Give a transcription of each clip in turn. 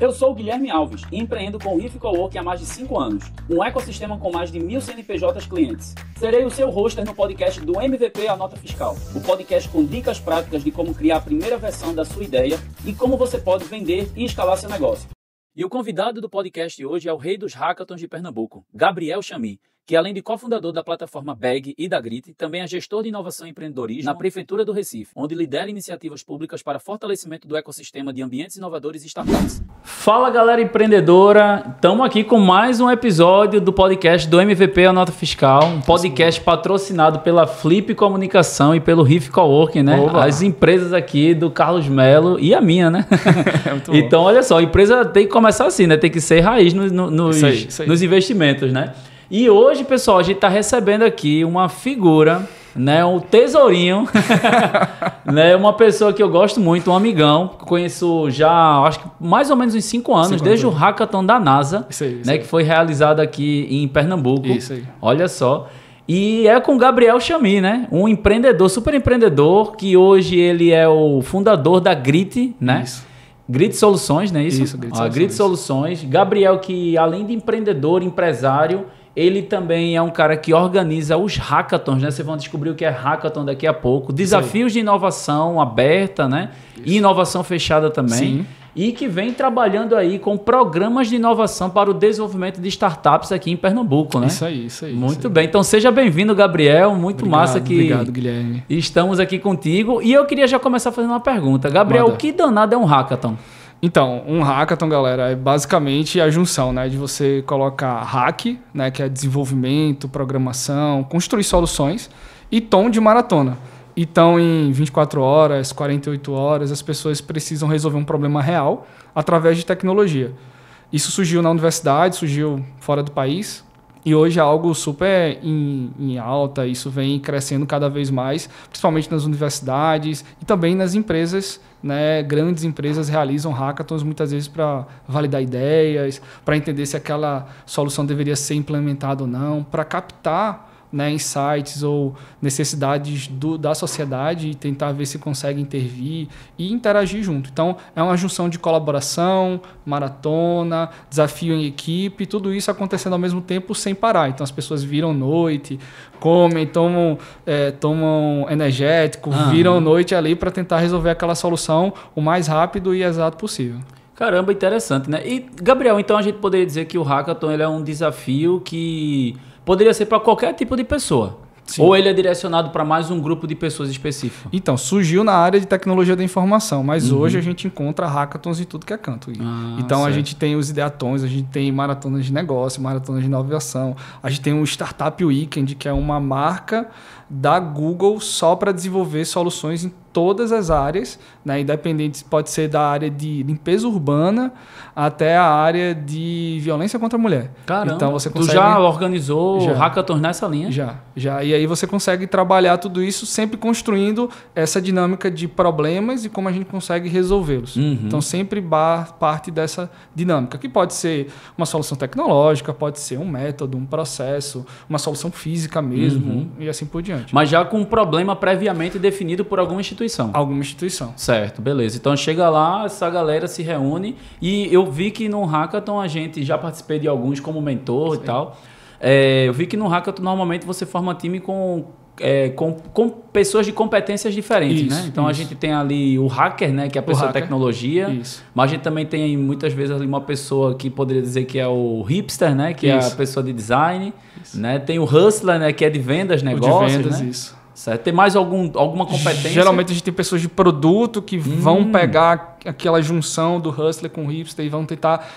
Eu sou o Guilherme Alves e empreendo com o Riff Coworking há mais de 5 anos, um ecossistema com mais de 1.000 CNPJs clientes. Serei o seu hoster no podcast do MVP A Nota Fiscal, o podcast com dicas práticas de como criar a primeira versão da sua ideia e como você pode vender e escalar seu negócio. E o convidado do podcast hoje é o rei dos hackathons de Pernambuco, Gabriel Chamy, que além de cofundador da plataforma BEG e da Grit, também é gestor de inovação e empreendedorismo na Prefeitura do Recife, onde lidera iniciativas públicas para fortalecimento do ecossistema de ambientes inovadores e startups. Fala, galera empreendedora! Estamos aqui com mais um episódio do podcast do MVP A Nota Fiscal, um podcast patrocinado pela Flip Comunicação e pelo Riff Coworking, né? Oba. As empresas aqui do Carlos Melo e a minha, né? Então, olha só, a empresa tem que começar assim, né? Tem que ser raiz nos investimentos, né? E hoje, pessoal, a gente está recebendo aqui uma figura, né, um tesourinho, né, uma pessoa que eu gosto muito, um amigão, que conheço já, acho que mais ou menos uns 5 anos, desde o hackathon da NASA, né, que foi realizado aqui em Pernambuco. Isso aí. Olha só. E é com o Gabriel Chamy, né, um empreendedor, super empreendedor, que hoje ele é o fundador da Grit, né? Isso. Grit Soluções, não é isso? Isso, Grit Soluções. Gabriel, que além de empreendedor, empresário, ele também é um cara que organiza os hackathons, né? Vocês vão descobrir o que é hackathon daqui a pouco. Desafios de inovação aberta, né? E inovação fechada também. Sim. E que vem trabalhando aí com programas de inovação para o desenvolvimento de startups aqui em Pernambuco, né? Isso aí. Muito bem. Então seja bem-vindo, Gabriel. Muito massa que obrigado, Guilherme. Estamos aqui contigo. E eu queria já começar fazendo uma pergunta. Gabriel, o que danado é um hackathon? Então, um hackathon, galera, é basicamente a junção, né, de você colocar hack, né, que é desenvolvimento, programação, construir soluções, e tom de maratona. Então, em 24 horas, 48 horas, as pessoas precisam resolver um problema real através de tecnologia. Isso surgiu na universidade, surgiu fora do país, e hoje é algo super em alta, isso vem crescendo cada vez mais, principalmente nas universidades e também nas empresas, né? Grandes empresas realizam hackathons muitas vezes para validar ideias, para entender se aquela solução deveria ser implementada ou não, para captar, né, insights ou necessidades da sociedade e tentar ver se consegue intervir e interagir junto. Então, é uma junção de colaboração, maratona, desafio em equipe, tudo isso acontecendo ao mesmo tempo sem parar. Então, as pessoas viram noite, comem, tomam energético, viram noite ali para tentar resolver aquela solução o mais rápido e exato possível. Caramba, interessante, né? E, Gabriel, então a gente poderia dizer que o hackathon ele é um desafio que poderia ser para qualquer tipo de pessoa. Sim. Ou ele é direcionado para mais um grupo de pessoas específico? Então, surgiu na área de tecnologia da informação, mas hoje a gente encontra hackathons em tudo que é canto. Então, certo. A gente tem os ideatons, a gente tem maratonas de negócio, maratonas de inovação, a gente tem o Startup Weekend, que é uma marca da Google só para desenvolver soluções em todas as áreas, né? Independente, pode ser da área de limpeza urbana até a área de violência contra a mulher. Caramba, então, você consegue... Tu já organizou hackathons nessa linha? Já. E aí você consegue trabalhar tudo isso sempre construindo essa dinâmica de problemas e como a gente consegue resolvê-los. Então, sempre parte dessa dinâmica, que pode ser uma solução tecnológica, pode ser um método, um processo, uma solução física mesmo, e assim por diante. Mas já com um problema previamente definido por alguma instituição. Alguma instituição. Certo, beleza. Então chega lá, essa galera se reúne e eu vi que no hackathon a gente já participei de alguns como mentor. Sim. E tal. Eu vi que no hackathon normalmente você forma time com pessoas de competências diferentes, né? Então a gente tem ali o hacker, né, que é a pessoa de tecnologia, mas a gente também tem muitas vezes ali uma pessoa que poderia dizer que é o hipster, né, que é a pessoa de design, né? Tem o hustler, né, que é de vendas, negócios, de vendas, né? Isso. Certo. Tem mais alguma competência? Geralmente a gente tem pessoas de produto que vão pegar aquela junção do hustler com o hipster e vão tentar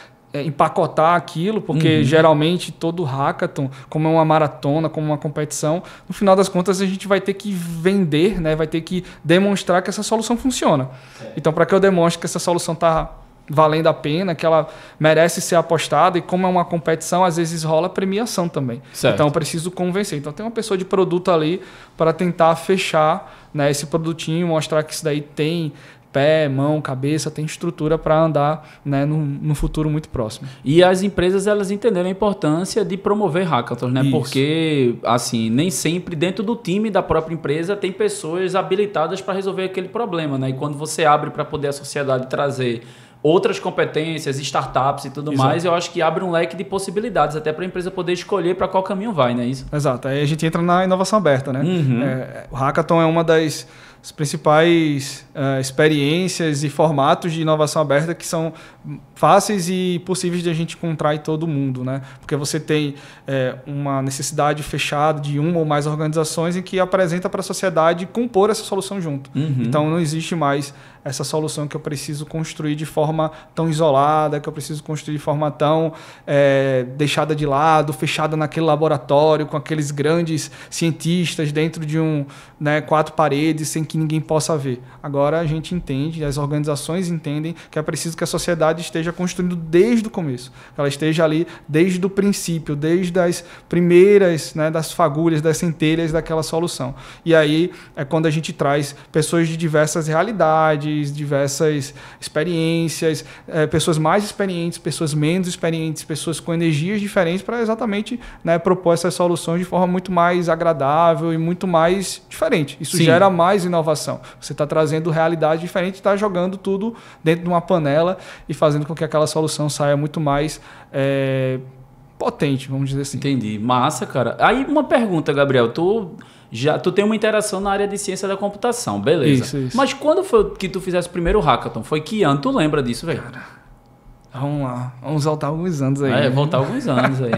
empacotar aquilo, porque geralmente todo hackathon, como é uma maratona, como uma competição, no final das contas a gente vai ter que vender, né? Vai ter que demonstrar que essa solução funciona. Então, para que eu demonstre que essa solução está valendo a pena, que ela merece ser apostada, e como é uma competição, às vezes rola premiação também. Certo. Então eu preciso convencer. Então tem uma pessoa de produto ali para tentar fechar, né, esse produtinho, mostrar que isso daí tem pé, mão, cabeça, tem estrutura para andar, né, no futuro muito próximo. E as empresas, elas entenderam a importância de promover hackathons, né? Isso. Porque, assim, nem sempre dentro do time da própria empresa tem pessoas habilitadas para resolver aquele problema, né? E quando você abre para poder a sociedade trazer outras competências, startups e tudo mais, eu acho que abre um leque de possibilidades até para a empresa poder escolher para qual caminho vai, não é isso? Exato. Aí a gente entra na inovação aberta, né? O Hackathon é uma das principais experiências e formatos de inovação aberta que são fáceis e possíveis de a gente encontrar em todo mundo, né? Porque você tem uma necessidade fechada de uma ou mais organizações em que apresenta para a sociedade compor essa solução junto. Então não existe mais essa solução que eu preciso construir de forma tão isolada, que eu preciso construir de forma tão deixada de lado, fechada naquele laboratório com aqueles grandes cientistas dentro de 4 paredes sem que ninguém possa ver. Agora a gente entende, as organizações entendem que é preciso que a sociedade esteja construindo desde o começo, que ela esteja ali desde o princípio, desde as primeiras, das fagulhas, das centelhas daquela solução. E aí é quando a gente traz pessoas de diversas realidades, diversas experiências, pessoas mais experientes, pessoas menos experientes, pessoas com energias diferentes para exatamente propor essas soluções de forma muito mais agradável e muito mais diferente. Isso gera mais inovação. Você está trazendo realidade diferente, está jogando tudo dentro de uma panela e fazendo com que aquela solução saia muito mais potente, vamos dizer assim. Entendi. Massa, cara. Aí uma pergunta, Gabriel. Tu tem uma interação na área de ciência da computação, beleza. Isso. Mas quando foi que tu fizesse o primeiro hackathon? Foi que ano? Tu lembra disso, velho? Vamos lá. Vamos voltar alguns anos aí. Voltar alguns anos aí.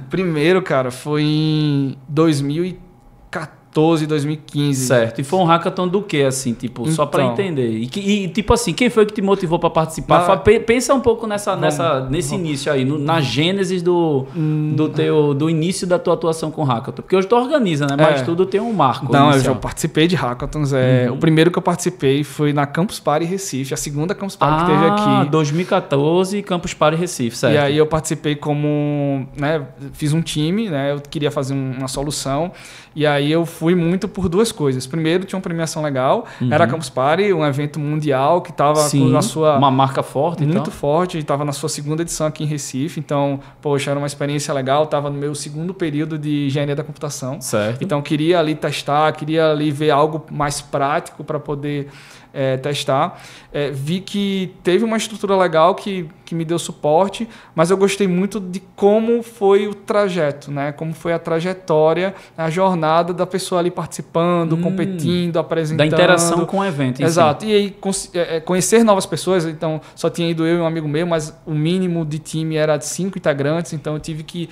Primeiro, cara, foi em 2014, 2015. Certo. E foi um hackathon do quê, assim? Tipo, então, só pra entender. E tipo assim, quem foi que te motivou pra participar? Pensa um pouco nesse início aí, na gênese do início da tua atuação com hackathon. Porque hoje tu organiza, né? Mas tudo tem um marco. Não, inicial. eu já participei de hackathons. O primeiro que eu participei foi na Campus Party Recife, a segunda Campus Party que teve aqui. 2014, Campus Party Recife, certo? E aí eu participei como... fiz um time, eu queria fazer uma solução. E aí eu fui muito por duas coisas. Primeiro, tinha uma premiação legal. Era a Campus Party, um evento mundial que estava na sua... uma marca forte. Muito forte. Estava na sua segunda edição aqui em Recife. Então, poxa, era uma experiência legal. Estava no meu segundo período de engenharia da computação. Certo. Então, queria ali testar, queria ali ver algo mais prático para poder testar. Vi que teve uma estrutura legal que me deu suporte, mas eu gostei muito de como foi o trajeto, como foi a trajetória, a jornada da pessoa ali participando, competindo, apresentando. Da interação com o evento. Exato. E aí conhecer novas pessoas, então só tinha ido eu e um amigo meu, mas o mínimo de time era de 5 integrantes, então eu tive que,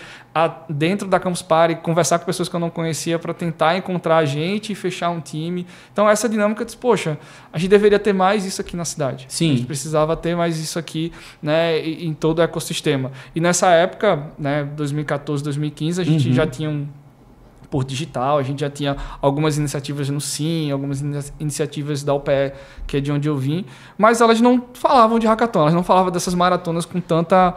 dentro da Campus Party, conversar com pessoas que eu não conhecia para tentar encontrar a gente e fechar um time. Então essa dinâmica, eu disse, poxa, a gente deveria ter mais isso aqui na cidade. Sim. A gente precisava ter mais isso aqui, em todo o ecossistema. E nessa época, 2014, 2015, a gente já tinha por digital, a gente já tinha algumas iniciativas no SIM, algumas iniciativas da UPE, que é de onde eu vim, mas elas não falavam de hackathon, elas não falavam dessas maratonas com tanta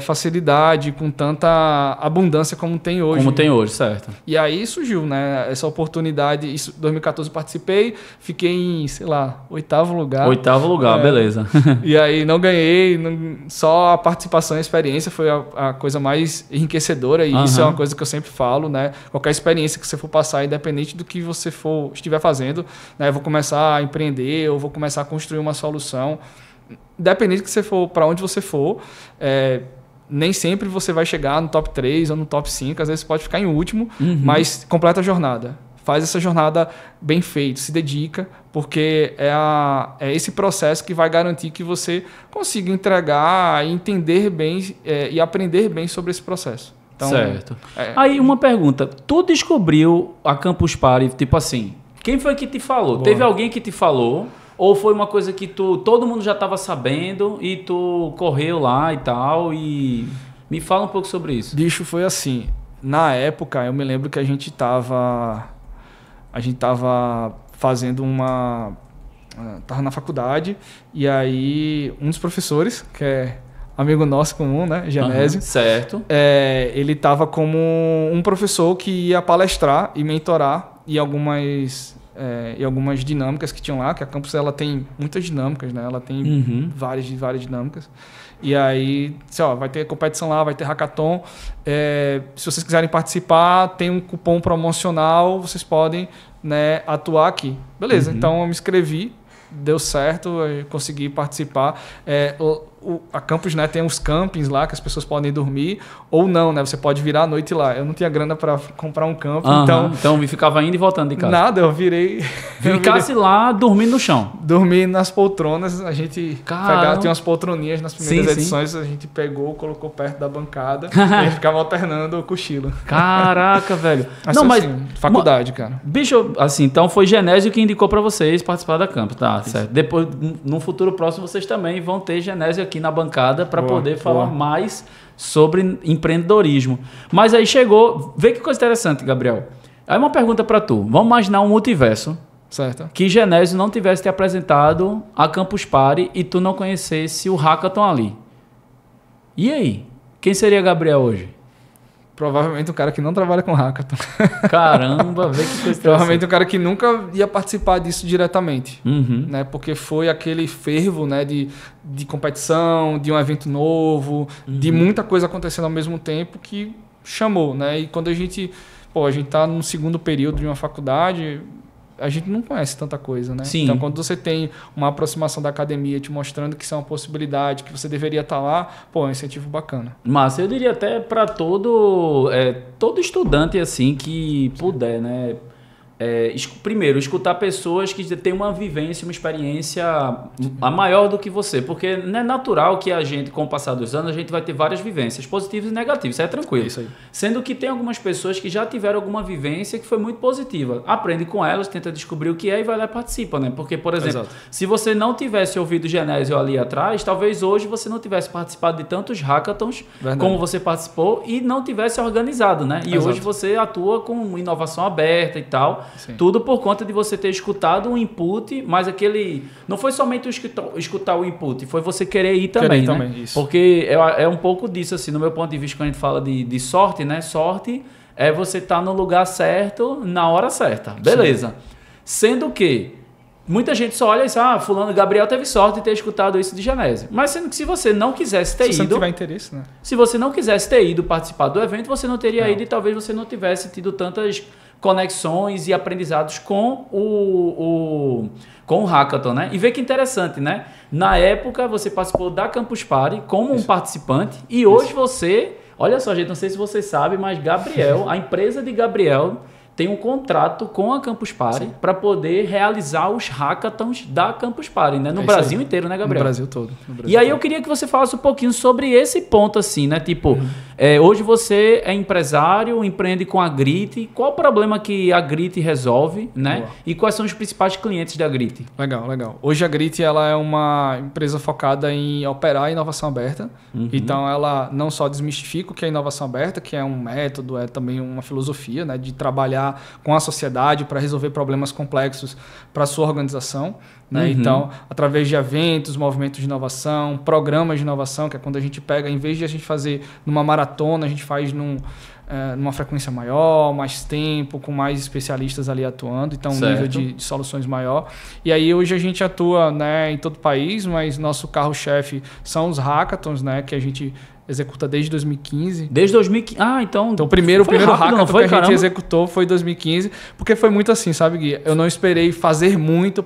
facilidade, com tanta abundância como tem hoje. Como tem hoje, certo. E aí surgiu, essa oportunidade. Em 2014 eu participei, fiquei em, 8º lugar. 8º lugar, beleza. E aí não ganhei, só a participação e a experiência foi a coisa mais enriquecedora, e isso é uma coisa que eu sempre falo, Qualquer experiência que você for passar, independente do que você estiver fazendo, eu vou começar a empreender, ou vou começar a construir uma solução, independente que você for, para onde você for, nem sempre você vai chegar no top 3 ou no top 5, às vezes você pode ficar em último, mas completa a jornada. Faz essa jornada bem feita, se dedica, porque é esse processo que vai garantir que você consiga entregar, entender bem e aprender bem sobre esse processo. Então, certo. Aí uma pergunta, tu descobriu a Campus Party, tipo assim, quem foi que te falou? Boa. Teve alguém que te falou? Ou foi uma coisa que todo mundo já estava sabendo e tu correu lá e tal? E me fala um pouco sobre isso. Bicho, foi assim. Na época, eu me lembro que a gente tava fazendo tava na faculdade, e aí um dos professores, que é amigo nosso comum, Genésio. Certo. Ele tava como um professor que ia palestrar e mentorar em algumas dinâmicas que tinham lá, que a campus ela tem muitas dinâmicas, Ela tem várias dinâmicas. E aí, vai ter competição lá, vai ter hackathon. Se vocês quiserem participar, tem um cupom promocional, vocês podem atuar aqui. Beleza, então eu me inscrevi deu certo, eu consegui participar. A Campus, né, tem uns campings lá que as pessoas podem dormir, ou não, né? Você pode virar à noite lá. Eu não tinha grana para comprar um camping, então ficava indo e voltando de casa. Nada, eu virei... Ficasse lá dormindo no chão. Dormi nas poltronas, a gente tinha umas poltroninhas nas primeiras edições, a gente pegou, colocou perto da bancada e a gente ficava alternando o cochilo. Caraca, velho. Assim, faculdade, cara. Bicho, assim, então foi Genésio que indicou para vocês participar da Campus, tá? Certo. Depois, no futuro próximo, vocês também vão ter Genésio aqui na bancada para poder falar mais sobre empreendedorismo. Mas aí chegou... Vê que coisa interessante, Gabriel. Aí uma pergunta para tu. Vamos imaginar um multiverso. Certo. Que Genésio não tivesse te apresentado a Campus Party e tu não conhecesse o Hackathon ali. E aí? Quem seria Gabriel hoje? Provavelmente um cara que não trabalha com hackathon. Caramba, vê que coisa. Provavelmente um cara que nunca ia participar disso diretamente. Né? Porque foi aquele fervo, né, de competição, de um evento novo, de muita coisa acontecendo ao mesmo tempo que chamou. Né? E quando a gente está no segundo período de uma faculdade, a gente não conhece tanta coisa, né? Sim. Então, quando você tem uma aproximação da academia te mostrando que isso é uma possibilidade, que você deveria estar lá, é um incentivo bacana. Mas eu diria até para todo estudante assim que puder, né? Primeiro, escutar pessoas que têm uma vivência, uma experiência maior do que você, porque não é natural que a gente, com o passar dos anos, a gente vai ter várias vivências, positivas e negativas, isso é tranquilo. Isso aí. Sendo que tem algumas pessoas que já tiveram alguma vivência que foi muito positiva. Aprende com elas, tenta descobrir o que é e vai lá e participa, né? Porque, por exemplo, se você não tivesse ouvido Genésio ali atrás, talvez hoje você não tivesse participado de tantos hackathons como você participou e não tivesse organizado, né? E hoje você atua com inovação aberta e tal. Sim. Tudo por conta de você ter escutado um input, mas não foi somente escutar o input, foi você querer ir também, né? Isso. Porque é um pouco disso, assim, no meu ponto de vista, quando a gente fala de sorte, né? Sorte é você estar no lugar certo, na hora certa. Beleza. Sim. Sendo que muita gente só olha e diz, fulano, Gabriel teve sorte de ter escutado isso de Genésio. Mas sendo que se você não quisesse ter ido... Se você não tiver interesse, né? Se você não quisesse ter ido participar do evento, você não teria ido e talvez você não tivesse tido tantas conexões e aprendizados com o Hackathon, né? E vê que interessante, né? Na época, você participou da Campus Party como um participante e hoje você... Olha só, gente, não sei se vocês sabem, mas Gabriel, a empresa de Gabriel... tem um contrato com a Campus Party para poder realizar os hackathons da Campus Party, né? No Brasil inteiro, né, Gabriel? No Brasil todo. E aí eu queria que você falasse um pouquinho sobre esse ponto, assim, né? Tipo, hoje você é empresário, empreende com a Grit. Qual o problema que a Grit resolve, né? Boa. E quais são os principais clientes da Grit? Legal. Hoje a Grit, ela é uma empresa focada em operar a inovação aberta. Então, ela não só desmistifica o que é inovação aberta, que é um método, é também uma filosofia, né? De trabalhar com a sociedade para resolver problemas complexos para a sua organização. Né? Então, através de eventos, movimentos de inovação, programas de inovação, que é quando a gente pega, em vez de a gente fazer numa maratona, a gente faz numa frequência maior, mais tempo, com mais especialistas ali atuando, então um nível de soluções maior. E aí hoje a gente atua, né, em todo o país, mas nosso carro-chefe são os hackathons, né, que a gente executa desde 2015. Desde 2015? Então o primeiro hackathon que a gente executou foi em 2015, porque foi muito assim, sabe, Gui? Eu não esperei fazer muito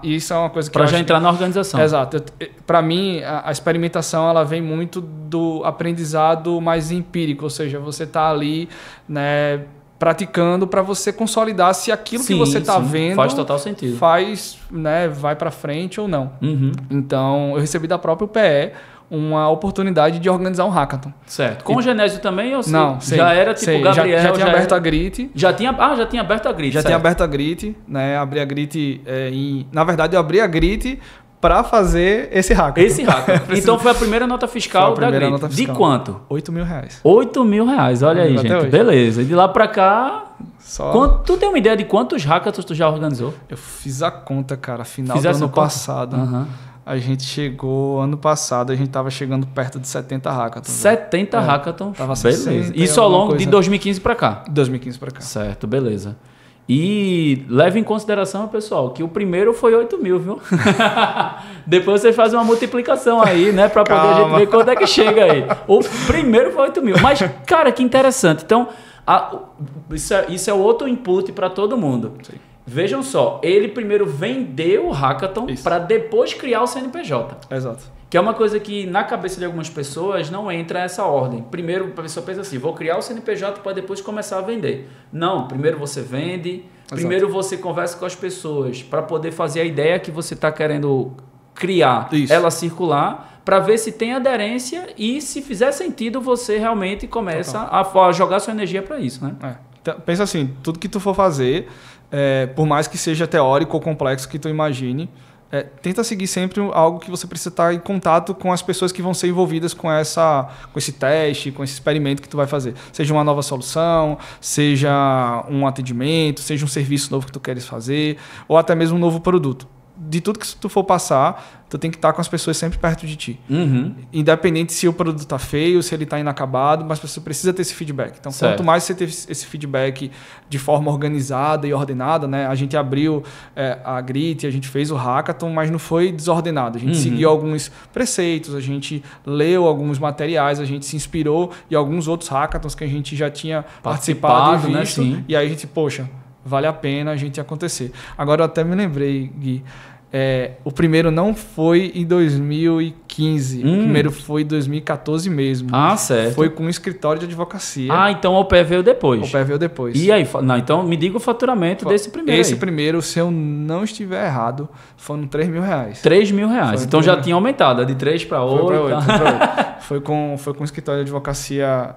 e isso é uma coisa que para já entrar na organização. Exato. Para mim, a experimentação ela vem muito do aprendizado mais empírico, ou seja, você está ali, né, praticando para você consolidar se aquilo que você está vendo faz total sentido. Né, vai para frente ou não. Então, eu recebi da própria UPE uma oportunidade de organizar um hackathon. Certo. Com o Genésio também? Ou não, já era tipo Gabriel? Já tinha aberto a Grit. Já tinha aberto a Grit. Já tinha aberto a Grit, né? Abri a Grit na verdade, eu abri a Grit para fazer esse hackathon. Então foi a primeira nota fiscal da Grit. De quanto? R$8.000. R$8.000, olha aí, gente. Hoje. Beleza. E de lá para cá... Tu tem uma ideia de quantos hackathons tu já organizou? Eu fiz a conta, cara, final do ano passado. A gente chegou, ano passado, a gente estava chegando perto de 70 hackathons. 70 hackathons? Tava 60. Beleza. Isso ao longo de 2015 para cá? 2015 para cá. Certo, beleza. E leve em consideração, pessoal, que o primeiro foi 8.000, viu? Depois você faz uma multiplicação aí, né? Para poder a gente ver quanto é que chega aí. O primeiro foi 8.000. Mas, cara, que interessante. Então, isso é outro input para todo mundo. Sim. Vejam só, ele primeiro vendeu o Hackathon para depois criar o CNPJ. Exato. Que é uma coisa que na cabeça de algumas pessoas não entra essa ordem. Primeiro a pessoa pensa assim, vou criar o CNPJ para depois começar a vender. Não, primeiro você vende, primeiro você conversa com as pessoas para poder fazer a ideia que você está querendo criar, ela circular, para ver se tem aderência e se fizer sentido você realmente começa a jogar sua energia para isso, né? Então, pensa assim, tudo que tu for fazer, por mais que seja teórico ou complexo que tu imagine, tenta seguir sempre algo que você precisa estar em contato com as pessoas que vão ser envolvidas com esse teste, com esse experimento que tu vai fazer. Seja uma nova solução, seja um atendimento, seja um serviço novo que tu queres fazer, ou até mesmo um novo produto. De tudo que tu for passar, tu tem que estar com as pessoas sempre perto de ti. Independente se o produto está feio, se ele está inacabado, mas você precisa ter esse feedback. Então, quanto mais você ter esse feedback de forma organizada e ordenada, né? A gente abriu a Grit, a gente fez o Hackathon, mas não foi desordenado. A gente seguiu alguns preceitos, a gente leu alguns materiais, a gente se inspirou em alguns outros Hackathons que a gente já tinha participado e visto. Né? E aí a gente, poxa, vale a pena a gente acontecer. Agora eu até me lembrei, Gui, o primeiro não foi em 2015, o primeiro foi em 2014 mesmo. Ah, certo. Foi com um escritório de advocacia. Ah, então o pé veio depois. O pé veio depois. E aí? Não, então me diga o faturamento desse primeiro. Esse primeiro, se eu não estiver errado, foram R$3 mil. R$3.000. Então já tinha aumentado, de 3 para 8. Foi com um escritório de advocacia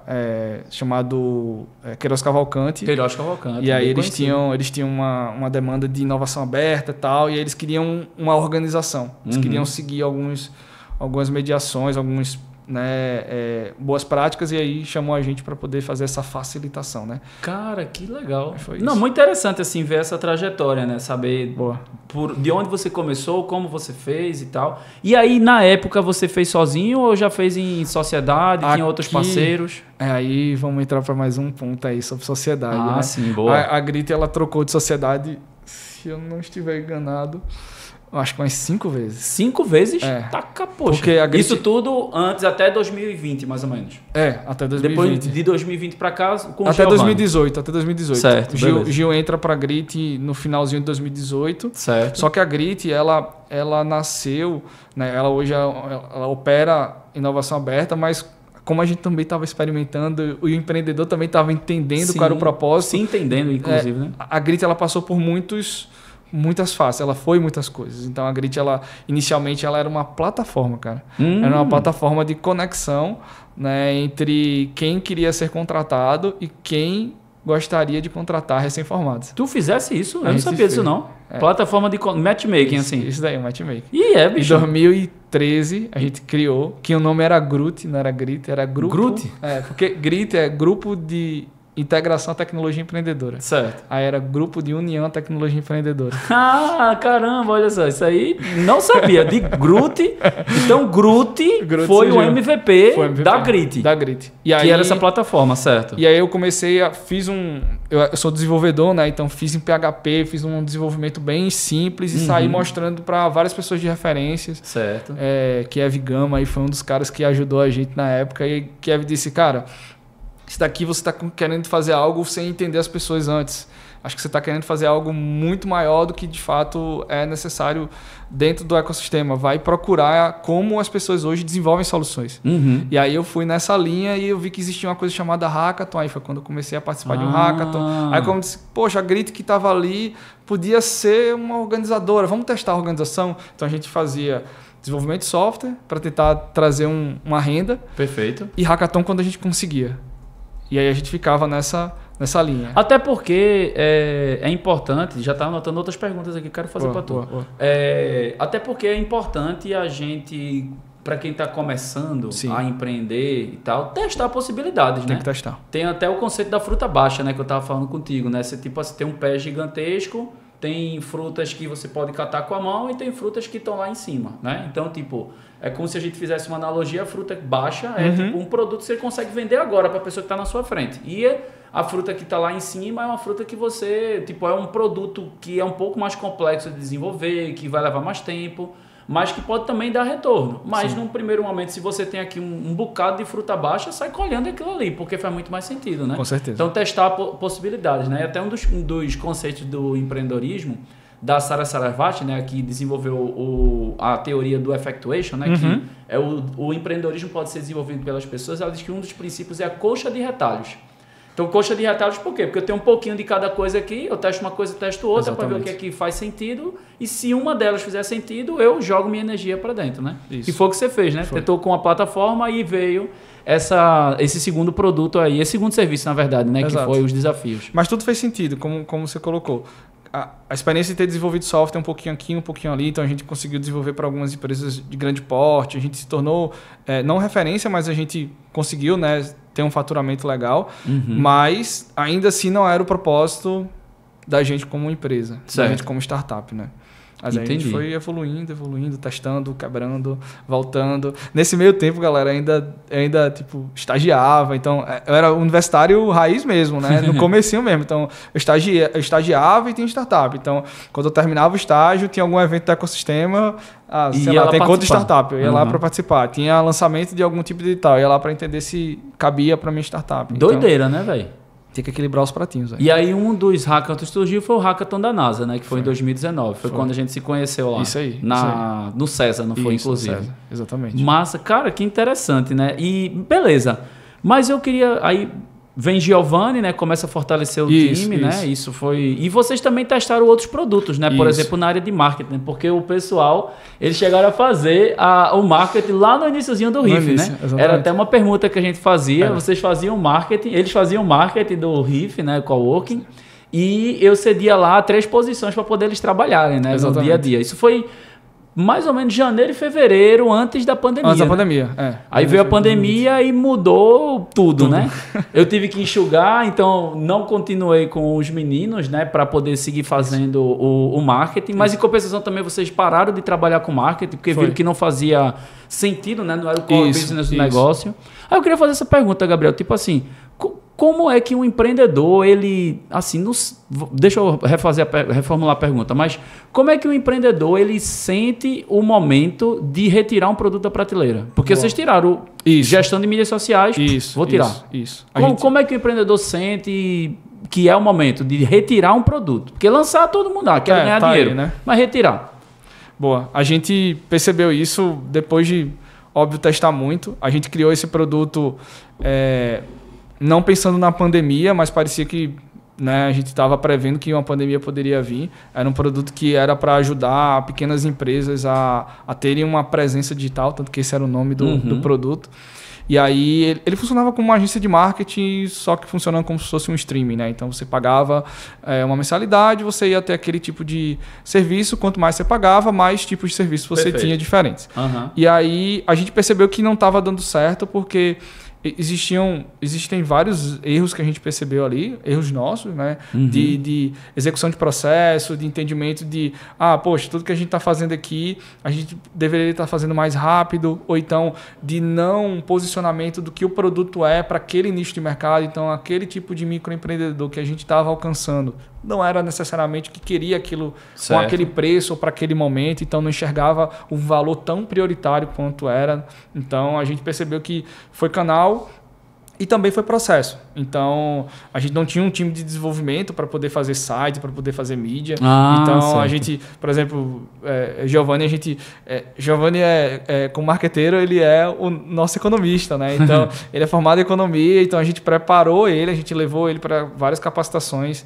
chamado Queiroz Cavalcante. Queiroz Cavalcante. E aí eles tinham uma demanda de inovação aberta e tal, e aí eles queriam uma organização. Eles queriam seguir algumas mediações, boas práticas, e aí chamou a gente para poder fazer essa facilitação, né? Cara, que legal. Foi isso. Não, muito interessante assim ver essa trajetória, né? Saber de onde você começou, como você fez e tal. E aí, na época, você fez sozinho ou já fez em sociedade, tinha outros parceiros? Aí vamos entrar para mais um ponto aí sobre sociedade. Ah, né? sim, boa. A Grit, ela trocou de sociedade, se eu não estiver enganado, acho que umas 5 vezes. 5 vezes? Taca, poxa. Porque a Grit... Isso tudo antes, até 2020, mais ou menos. Até 2020. Depois de 2020 para cá, com o até 2018. Certo, Gil entra para a Grit no finalzinho de 2018. Certo. Só que a Grit, ela nasceu, né? Ela hoje ela opera inovação aberta, mas como a gente também estava experimentando, o empreendedor também estava entendendo qual era o propósito. Se entendendo, inclusive, né? A Grit, ela passou por muitas fases, ela foi muitas coisas. Então a Grit, inicialmente ela era uma plataforma, cara. Era uma plataforma de conexão, né, entre quem queria ser contratado e quem gostaria de contratar recém-formados. Tu fizesse isso? Eu não sabia disso, não. Plataforma de matchmaking, assim. Isso daí, matchmaking. Bicho. Em 2013, a gente criou, que o nome era Grut, não era Grit, era Grupo. Grut? Porque Grit é Grupo de Integração à Tecnologia Empreendedora. Certo. Aí era Grupo de União à Tecnologia Empreendedora. Ah, caramba, olha só. Isso aí não sabia. De Grut. Então, Grut foi o MVP da Grit. Da Grit. Que era essa plataforma, certo? E aí eu comecei eu sou desenvolvedor, né? Então fiz em PHP, fiz um desenvolvimento bem simples e saí mostrando para várias pessoas de referências. Certo. Kiev Gama aí foi um dos caras que ajudou a gente na época. E Kiev disse, cara, isso daqui você está querendo fazer algo sem entender as pessoas antes. Acho que você está querendo fazer algo muito maior do que de fato é necessário dentro do ecossistema. Vai procurar como as pessoas hoje desenvolvem soluções. E aí eu fui nessa linha e eu vi que existia uma coisa chamada Hackathon. Aí foi quando eu comecei a participar de um Hackathon. Aí como disse, poxa, a Grit que estava ali podia ser uma organizadora. Vamos testar a organização? Então a gente fazia desenvolvimento de software para tentar trazer uma renda. Perfeito. E Hackathon quando a gente conseguia. E aí a gente ficava nessa linha. Até porque é importante, já estava anotando outras perguntas aqui que quero fazer para tu. Até porque é importante a gente, para quem está começando a empreender e tal, testar possibilidades, né? Tem que testar. Tem até o conceito da fruta baixa, né? Que eu estava falando contigo, né? Você tem um pé gigantesco, tem frutas que você pode catar com a mão e tem frutas que estão lá em cima, né? Então, é como se a gente fizesse uma analogia, a fruta baixa é tipo um produto que você consegue vender agora para a pessoa que está na sua frente. E a fruta que está lá em cima é uma fruta que você, é um produto que é um pouco mais complexo de desenvolver, que vai levar mais tempo, mas que pode também dar retorno. Mas Sim. num primeiro momento, se você tem aqui um bocado de fruta baixa, sai colhendo aquilo ali, porque faz muito mais sentido, né? Com certeza. Então, testar possibilidades, né? E até um dos conceitos do empreendedorismo, da Sara Sarasvati, né, que desenvolveu a teoria do effectuation, né, que é o empreendedorismo pode ser desenvolvido pelas pessoas. Ela diz que um dos princípios é a coxa de retalhos. Então, coxa de retalhos por quê? Porque eu tenho um pouquinho de cada coisa aqui, eu testo uma coisa, testo outra para ver o que é que faz sentido, e se uma delas fizer sentido, eu jogo minha energia para dentro, né? Isso. E foi o que você fez, né? Foi. Tentou com a plataforma e veio esse segundo produto aí, esse segundo serviço, na verdade, né? Exato. Que foi os desafios. Mas tudo fez sentido, como você colocou. A experiência de ter desenvolvido software um pouquinho aqui, um pouquinho ali, então a gente conseguiu desenvolver para algumas empresas de grande porte, a gente se tornou, não referência, mas a gente conseguiu, né, ter um faturamento legal, mas ainda assim não era o propósito da gente como empresa, da gente como startup, né? Mas aí a gente foi evoluindo, testando, quebrando, voltando. Nesse meio tempo, galera, ainda tipo, estagiava. Então, eu era universitário raiz mesmo, né? No comecinho mesmo. Então, eu estagiava e tinha startup. Então, quando eu terminava o estágio, tinha algum evento do ecossistema. Sei lá, tem conta de startup. Eu ia lá para participar. Tinha lançamento de algum tipo de edital. Eu ia lá para entender se cabia para minha startup. Doideira, então, né, velho? Tem que equilibrar os pratinhos. Aí. E aí um dos hackathons que surgiu foi o hackathon da NASA, né? Que foi em 2019. Foi quando a gente se conheceu lá. Isso aí. No César, não foi, inclusive. César, exatamente. Massa. Cara, que interessante, né? E beleza. Mas eu queria... Aí vem Giovanni, né? Começa a fortalecer o time, né? Isso foi... E vocês também testaram outros produtos, né? Por exemplo, na área de marketing. Porque o pessoal, eles chegaram a fazer o marketing lá no iniciozinho do Riff, né? Exatamente. Era até uma pergunta que a gente fazia. Vocês faziam marketing, eles faziam marketing do Riff, né? Coworking. E eu cedia lá 3 posições para poder eles trabalharem, né? No dia a dia. Isso foi mais ou menos janeiro e fevereiro, antes da pandemia. Antes da pandemia, Aí veio a pandemia e mudou tudo, né? Eu tive que enxugar, então não continuei com os meninos, né? Para poder seguir fazendo o marketing. Mas em compensação também vocês pararam de trabalhar com marketing, porque viram que não fazia sentido, né? Não era o core business do negócio. Aí eu queria fazer essa pergunta, Gabriel. Tipo assim, como é que um empreendedor, ele, assim, deixa eu reformular a pergunta, mas como é que um empreendedor, ele sente o momento de retirar um produto da prateleira? Porque vocês tiraram gestão de mídias sociais, vou tirar. Como é que o empreendedor sente que é o momento de retirar um produto? Porque lançar todo mundo quer ganhar dinheiro, aí, né? Mas retirar. Boa, a gente percebeu isso depois de, óbvio, testar muito. A gente criou esse produto... não pensando na pandemia, mas parecia que, né, a gente estava prevendo que uma pandemia poderia vir. Era um produto que era para ajudar pequenas empresas a terem uma presença digital, tanto que esse era o nome do produto. E aí ele funcionava como uma agência de marketing, só que funcionando como se fosse um streaming, né? Então você pagava uma mensalidade, você ia ter aquele tipo de serviço. Quanto mais você pagava, mais tipos de serviço você tinha diferentes. E aí a gente percebeu que não estava dando certo, porque existem vários erros que a gente percebeu ali, erros nossos, né? De execução de processo, de entendimento de, poxa, tudo que a gente está fazendo aqui, a gente deveria estar fazendo mais rápido, ou então de não posicionamento do que o produto é para aquele nicho de mercado. Então, aquele tipo de microempreendedor que a gente estava alcançando não era necessariamente que queria aquilo com aquele preço ou para aquele momento, então não enxergava um valor tão prioritário quanto era. Então, a gente percebeu que foi canal e também foi processo. Então, a gente não tinha um time de desenvolvimento para poder fazer site, para poder fazer mídia. Então, a gente, por exemplo, Giovanni, Giovanni como marqueteiro, ele é o nosso economista, né? Então, ele é formado em economia, então a gente preparou ele, a gente levou ele para várias capacitações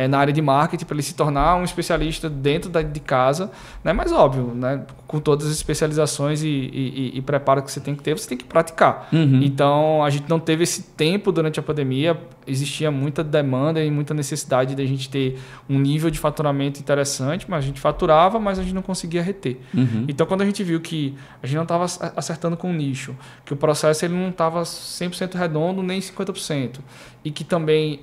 na área de marketing, para ele se tornar um especialista dentro de casa, né? Mas óbvio, né? Com todas as especializações e preparo que você tem que ter, você tem que praticar. Então, a gente não teve esse tempo durante a pandemia, existia muita demanda e muita necessidade de a gente ter um nível de faturamento interessante, mas a gente faturava, mas a gente não conseguia reter. Então, quando a gente viu que a gente não estava acertando com o nicho, que o processo ele não estava 100% redondo, nem 50%, e que também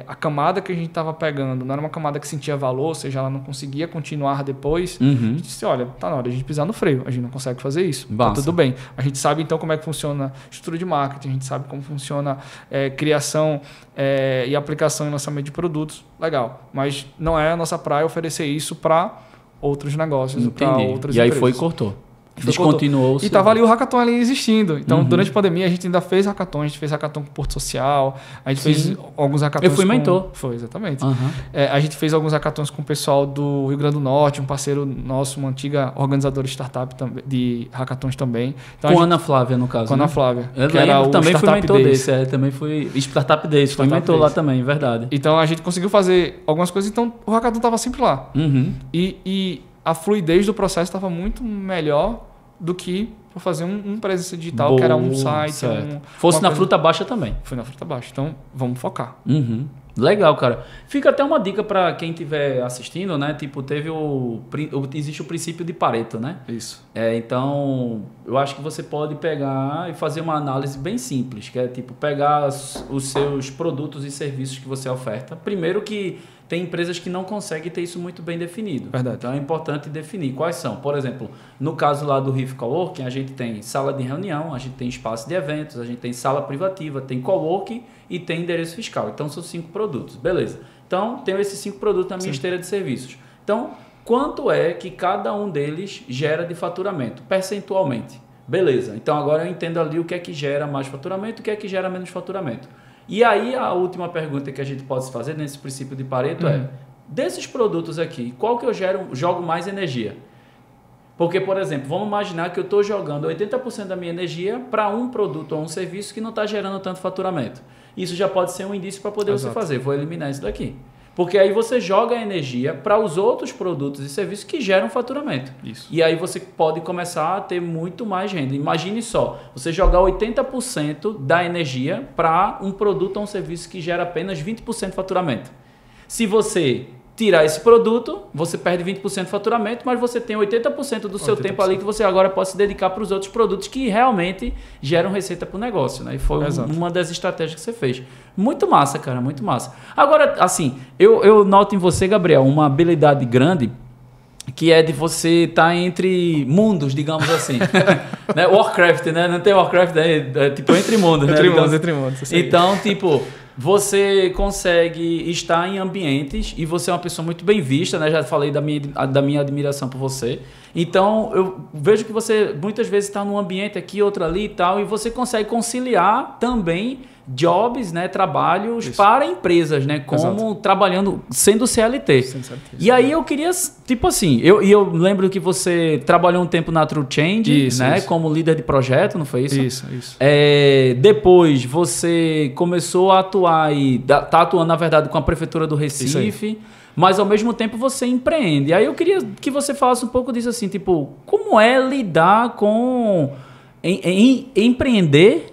a camada que a gente estava pegando não era uma camada que sentia valor, ou seja, ela não conseguia continuar depois, a gente disse, olha, tá na hora de a gente pisar no freio, a gente não consegue fazer isso, tá tudo bem. A gente sabe então como é que funciona a estrutura de marketing, a gente sabe como funciona criação e aplicação e lançamento de produtos, legal, mas não é a nossa praia oferecer isso para outros negócios, para Entendi. outras E aí empresas. foi e cortou. Foi, Descontinuou. E tava ali o hackathon ali existindo. Então, durante a pandemia, a gente ainda fez hackathon. A gente fez hackathon com Porto Social. A gente fez alguns hackathons. Eu fui mentor. Foi, exatamente. Uhum. A gente fez alguns hackathons com o pessoal do Rio Grande do Norte, um parceiro nosso, uma antiga organizadora de startup de hackathons também. Então, com a Ana Flávia, no caso. Com a Ana Flávia. Eu que era o também fui mentor Days. desse. Também fui Startup Days. Fui mentor lá também, verdade. Então, a gente conseguiu fazer algumas coisas. Então, o hackathon estava sempre lá. Uhum. E a fluidez do processo estava muito melhor do que para fazer um presença digital, Boa, que era um site. Fosse na fruta baixa também. Foi na fruta baixa. Então, vamos focar. Uhum. Legal, cara. Fica até uma dica para quem estiver assistindo, né? Tipo, existe o princípio de Pareto, né? Isso. Então, eu acho que você pode pegar e fazer uma análise bem simples, que é tipo, pegar os seus produtos e serviços que você oferta. Primeiro que tem empresas que não conseguem ter isso muito bem definido. Verdade. Então é importante definir quais são. Por exemplo, no caso lá do Riff Coworking, a gente tem sala de reunião, a gente tem espaço de eventos, a gente tem sala privativa, tem coworking e tem endereço fiscal. Então são 5 produtos. Beleza. Então tenho esses 5 produtos na minha esteira de serviços. Então, quanto é que cada um deles gera de faturamento? Percentualmente. Beleza. Então agora eu entendo ali o que é que gera mais faturamento e o que é que gera menos faturamento. E aí a última pergunta que a gente pode fazer nesse princípio de Pareto é, desses produtos aqui, qual que eu jogo mais energia? Porque, por exemplo, vamos imaginar que eu estou jogando 80% da minha energia para um produto ou um serviço que não está gerando tanto faturamento. Isso já pode ser um indício para poder você fazer. Vou eliminar isso daqui. Porque aí você joga a energia para os outros produtos e serviços que geram faturamento. Isso. E aí você pode começar a ter muito mais renda. Imagine só, você jogar 80% da energia para um produto ou um serviço que gera apenas 20% de faturamento. Se você tirar esse produto, você perde 20% de faturamento, mas você tem 80% do seu tempo ali que você agora pode se dedicar para os outros produtos que realmente geram receita para o negócio, né? E foi uma das estratégias que você fez. Muito massa, cara, muito massa. Agora, assim, eu noto em você, Gabriel, uma habilidade grande que é de você estar entre mundos, digamos assim. Né? Warcraft, né? Não tem Warcraft, é tipo entre mundos, né? Entre mundos. Então, tipo, você consegue estar em ambientes e você é uma pessoa muito bem vista, né? Já falei da minha admiração por você. Então, eu vejo que você muitas vezes está num ambiente aqui, outro ali e tal, e você consegue conciliar também jobs, né, trabalhos para empresas, né, como trabalhando, sendo CLT. E aí eu queria, tipo assim, eu lembro que você trabalhou um tempo na True Change, né, como líder de projeto, não foi isso? Isso. Depois você começou a atuar e tá atuando, na verdade, com a Prefeitura do Recife, mas ao mesmo tempo você empreende. Aí eu queria que você falasse um pouco disso assim, tipo, como é lidar com empreender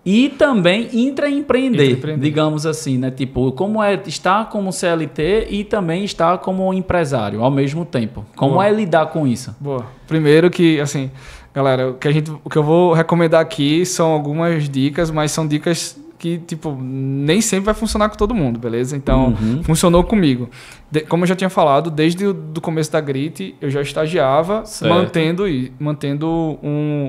e também intraempreender, digamos assim, né? Tipo, como é estar como CLT e também estar como empresário ao mesmo tempo? Como é lidar com isso? Boa. Primeiro que, assim, galera, o que eu vou recomendar aqui são algumas dicas, mas são dicas que, tipo, nem sempre vai funcionar com todo mundo, beleza? Então, funcionou comigo. Como eu já tinha falado, desde o começo da Grit, eu já estagiava mantendo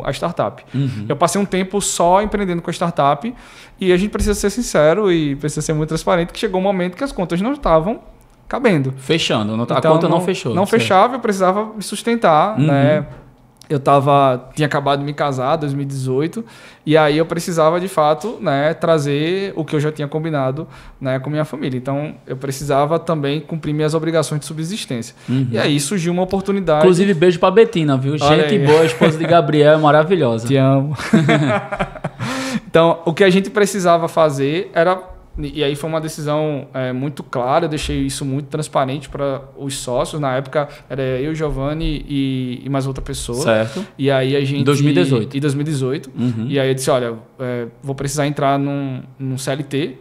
a startup. Eu passei um tempo só empreendendo com a startup e a gente precisa ser sincero e precisa ser muito transparente que chegou um momento que as contas não estavam cabendo. Fechando. A conta não fechou. Não fechava, eu precisava me sustentar, né? Eu tinha acabado de me casar em 2018 e aí eu precisava de fato, né, trazer o que eu já tinha combinado, né, com minha família. Então eu precisava também cumprir minhas obrigações de subsistência. E aí surgiu uma oportunidade. Inclusive beijo pra Betina, viu? Gente boa, esposa de Gabriel, é maravilhosa. Te amo. Então o que a gente precisava fazer era... E aí foi uma decisão muito clara, eu deixei isso muito transparente para os sócios. Na época era eu, Giovanni e mais outra pessoa. Certo. E aí a gente... Em 2018. Em 2018. E aí eu disse, olha, vou precisar entrar num CLT,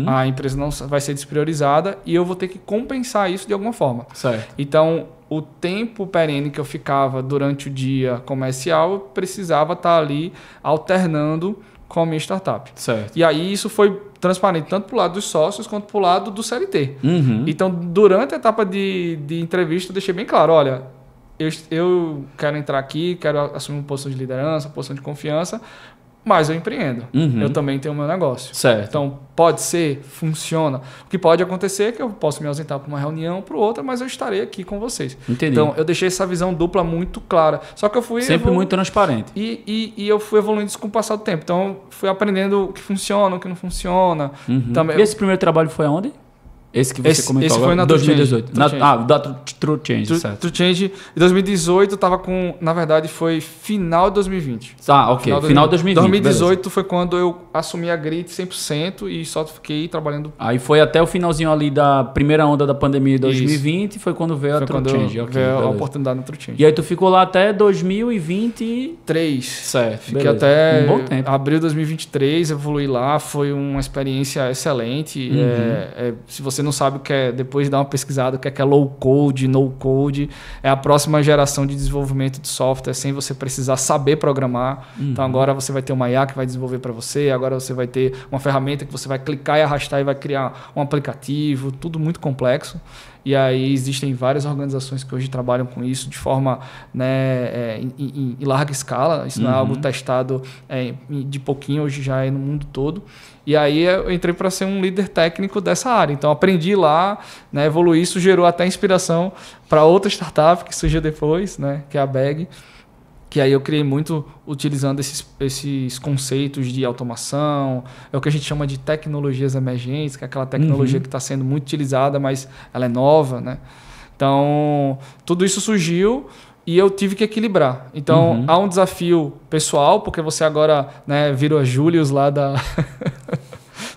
a empresa não vai ser despriorizada e eu vou ter que compensar isso de alguma forma. Certo. Então, o tempo perene que eu ficava durante o dia comercial, eu precisava estar ali alternando com a minha startup. Certo. E aí isso foi transparente tanto para o lado dos sócios quanto para o lado do CLT. Então, durante a etapa de entrevista, eu deixei bem claro, olha, eu quero entrar aqui, quero assumir uma posição de liderança, uma posição de confiança, mas eu empreendo. Uhum. Eu também tenho o meu negócio. Certo. Então, pode ser, funciona. O que pode acontecer é que eu posso me ausentar para uma reunião, para outra, mas eu estarei aqui com vocês. Entendi. Então, eu deixei essa visão dupla muito clara. Só que eu fui... Sempre muito transparente. E eu fui evoluindo isso com o passar do tempo. Então, eu fui aprendendo o que funciona, o que não funciona. Uhum. Também, E esse primeiro trabalho foi aonde? Esse que você comentou esse agora? foi na 2018. True Change. Da True Change, certo. True Change, em 2018, tava com... Na verdade, foi final de 2020. Ok. Final de 2020. 2018 beleza. foi quando eu assumi a Grit 100% e só fiquei trabalhando... Aí foi até o finalzinho ali da primeira onda da pandemia de 2020, foi quando veio a True Change. Veio a oportunidade na True Change. E aí tu ficou lá até 2023. Certo. Fiquei beleza. até um bom tempo. abril de 2023, evolui lá, foi uma experiência excelente. Se você não sabe o que é, depois de dar uma pesquisada, o que é low code, no code, é a próxima geração de desenvolvimento de software sem você precisar saber programar. Então agora você vai ter uma IA que vai desenvolver para você, agora você vai ter uma ferramenta que você vai clicar e arrastar e vai criar um aplicativo, tudo muito complexo. E aí existem várias organizações que hoje trabalham com isso de forma, né, em larga escala. Isso não é algo testado de pouquinho, hoje já é no mundo todo. E aí eu entrei para ser um líder técnico dessa área. Então aprendi lá, né, evoluí, isso gerou até inspiração para outra startup que surgiu depois, né, que é a Bag. Que aí eu criei muito utilizando esses conceitos de automação, é o que a gente chama de tecnologias emergentes, que é aquela tecnologia que está sendo muito utilizada, mas ela é nova, né? Então, tudo isso surgiu e eu tive que equilibrar. Então, há um desafio pessoal, porque você agora, né, virou a Julius lá da...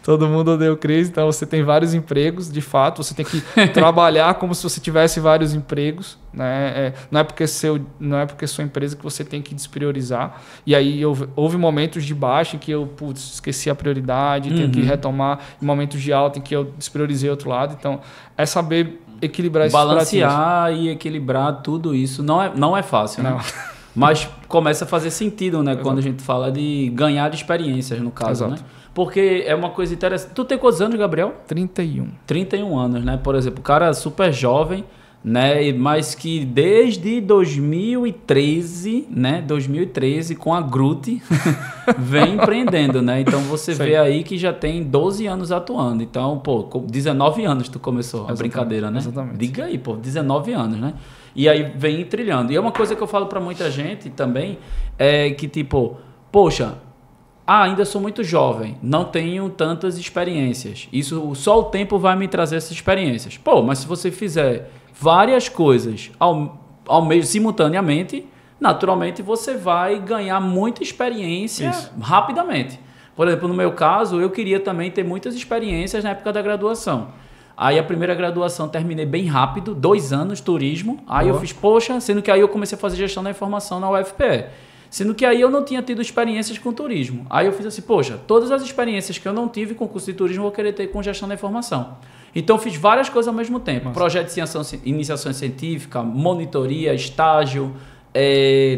Todo mundo odeia o Cris, então você tem vários empregos, de fato, você tem que trabalhar como se você tivesse vários empregos, né? Não é porque sua empresa que você tem que despriorizar. E aí houve momentos de baixa em que eu esqueci a prioridade, tenho que retomar, em momentos de alta em que eu despriorizei outro lado. Então, é saber equilibrar esses balancear e equilibrar tudo isso não é fácil, né? Mas começa a fazer sentido, né? Quando a gente fala de ganhar experiências, no caso, né? Porque é uma coisa interessante. Tu tem quantos anos, Gabriel? 31. 31 anos, né? Por exemplo, o cara é super jovem, né? Mas que desde 2013, né? 2013, com a Groot, vem empreendendo, né? Então você vê aí que já tem 12 anos atuando. Então, pô, 19 anos tu começou a brincadeira, né? Exatamente. Diga aí, pô, 19 anos, né? E aí vem trilhando. E é uma coisa que eu falo pra muita gente também, é que tipo, poxa, ainda sou muito jovem, não tenho tantas experiências. Isso, só o tempo vai me trazer essas experiências. Pô, mas se você fizer várias coisas ao mesmo simultaneamente, naturalmente você vai ganhar muita experiência rapidamente. Por exemplo, no meu caso, eu queria também ter muitas experiências na época da graduação. Aí a primeira graduação terminei bem rápido, 2 anos, turismo. Aí eu fiz, poxa, sendo que aí eu comecei a fazer gestão da informação na UFPE. Sendo que aí eu não tinha tido experiências com turismo. Aí eu fiz assim, poxa, todas as experiências que eu não tive com curso de turismo, eu vou querer ter com gestão da informação. Então eu fiz várias coisas ao mesmo tempo. Projeto de iniciação científica, monitoria, estágio,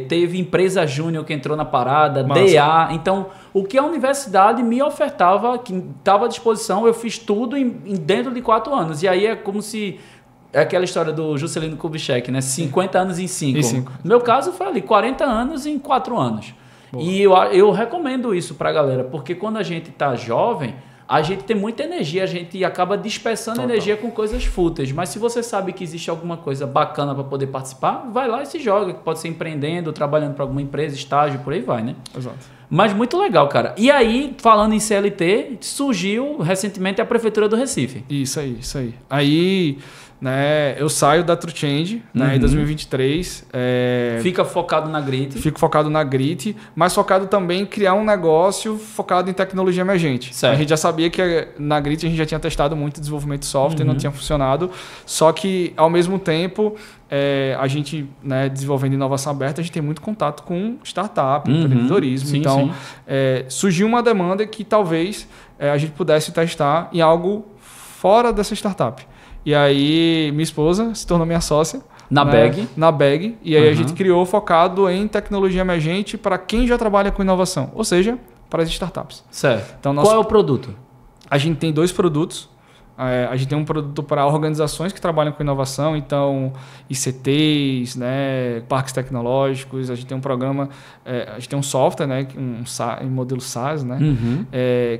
teve empresa júnior que entrou na parada, DA. Então, o que a universidade me ofertava, que estava à disposição, eu fiz tudo dentro de 4 anos. E aí é como se... É aquela história do Juscelino Kubitschek, né? 50 anos em 5. No meu caso foi ali, 40 anos em 4 anos. Boa. E eu recomendo isso pra galera, porque quando a gente tá jovem, a gente tem muita energia, a gente acaba dispersando energia com coisas fúteis. Mas se você sabe que existe alguma coisa bacana para poder participar, vai lá e se joga. Pode ser empreendendo, trabalhando para alguma empresa, estágio, por aí vai, né? Exato. Mas muito legal, cara. E aí, falando em CLT, surgiu recentemente a Prefeitura do Recife. Isso aí. Aí... Né, eu saio da True Change, né, em 2023. Fica focado na Grit. Fico focado na Grit, mas focado também em criar um negócio focado em tecnologia emergente. Certo. A gente já sabia que na Grit a gente já tinha testado muito desenvolvimento de software, não tinha funcionado. Só que, ao mesmo tempo, a gente, né, desenvolvendo inovação aberta, a gente tem muito contato com startup, empreendedorismo. Sim, então, sim. Surgiu uma demanda que talvez a gente pudesse testar em algo fora dessa startup. E aí, minha esposa se tornou minha sócia. Na Bag. Na Bag. E aí a gente criou focado em tecnologia emergente para quem já trabalha com inovação. Ou seja, para as startups. Certo. Então, qual é o produto? A gente tem 2 produtos. A gente tem um produto para organizações que trabalham com inovação, então ICTs, né, parques tecnológicos. A gente tem um programa, a gente tem um software, né, um modelo SaaS, né,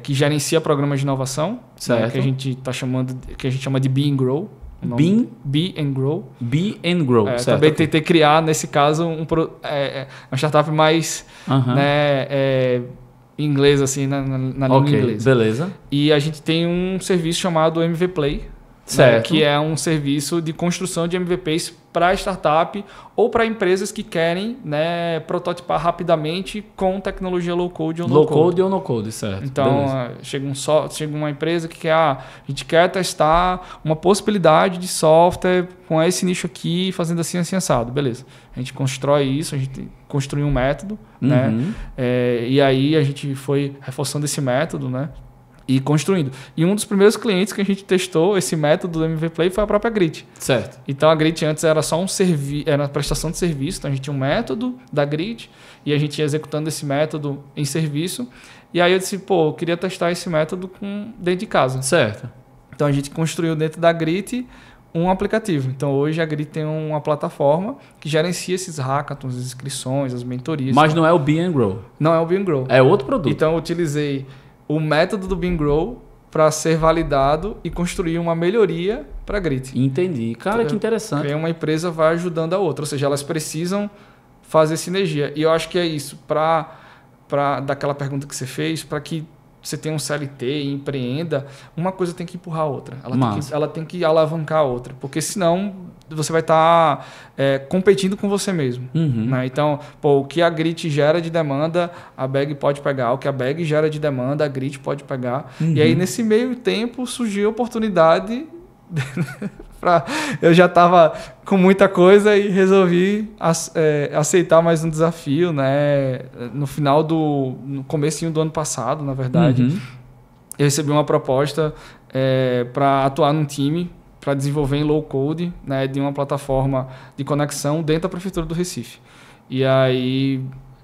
que gerencia programas de inovação, né, que a gente tá chamando, que a gente chama de Be and Grow. Be and Grow. Be and Grow, certo. Também tentei criar, nesse caso, uma startup mais em inglês, assim, na língua inglesa. Beleza. E a gente tem um serviço chamado MV Play, certo. Né, que é um serviço de construção de MVPs para startup ou para empresas que querem, né, prototipar rapidamente com tecnologia low-code ou no-code. Low-code ou no-code, certo. Então, chega uma empresa que quer, a gente quer testar uma possibilidade de software com esse nicho aqui, fazendo assim, assim, assado. Beleza. A gente constrói isso, a gente construiu um método, né? E aí a gente foi reforçando esse método, né? E construindo. E um dos primeiros clientes que a gente testou esse método do MV Play foi a própria Grit. Certo. Então a Grit antes era só era uma prestação de serviço. Então a gente tinha um método da Grit e a gente ia executando esse método em serviço. E aí eu disse, eu queria testar esse método dentro de casa. Certo. Então a gente construiu dentro da Grit um aplicativo. Então hoje a Grit tem uma plataforma que gerencia esses hackathons, as inscrições, as mentorias. Mas não é o Be and Grow. Não é o Be and Grow. É outro produto. Então eu utilizei o método do Be and Grow para ser validado e construir uma melhoria para a Grit. Entendi. Cara, que interessante. Porque uma empresa vai ajudando a outra. Ou seja, elas precisam fazer sinergia. E eu acho que é isso. Daquela pergunta que você fez, para que você tenha um CLT e empreenda, uma coisa tem que empurrar a outra. Ela tem que alavancar a outra. Porque senão você vai estar competindo com você mesmo. Né? Então, o que a Grit gera de demanda, a Bag pode pegar. O que a Bag gera de demanda, a Grit pode pegar. E aí, nesse meio tempo, surgiu a oportunidade... Eu já estava com muita coisa e resolvi aceitar mais um desafio, né? No comecinho do ano passado, na verdade, eu recebi uma proposta para atuar num time para desenvolver em low code, né, de uma plataforma de conexão dentro da Prefeitura do Recife. E aí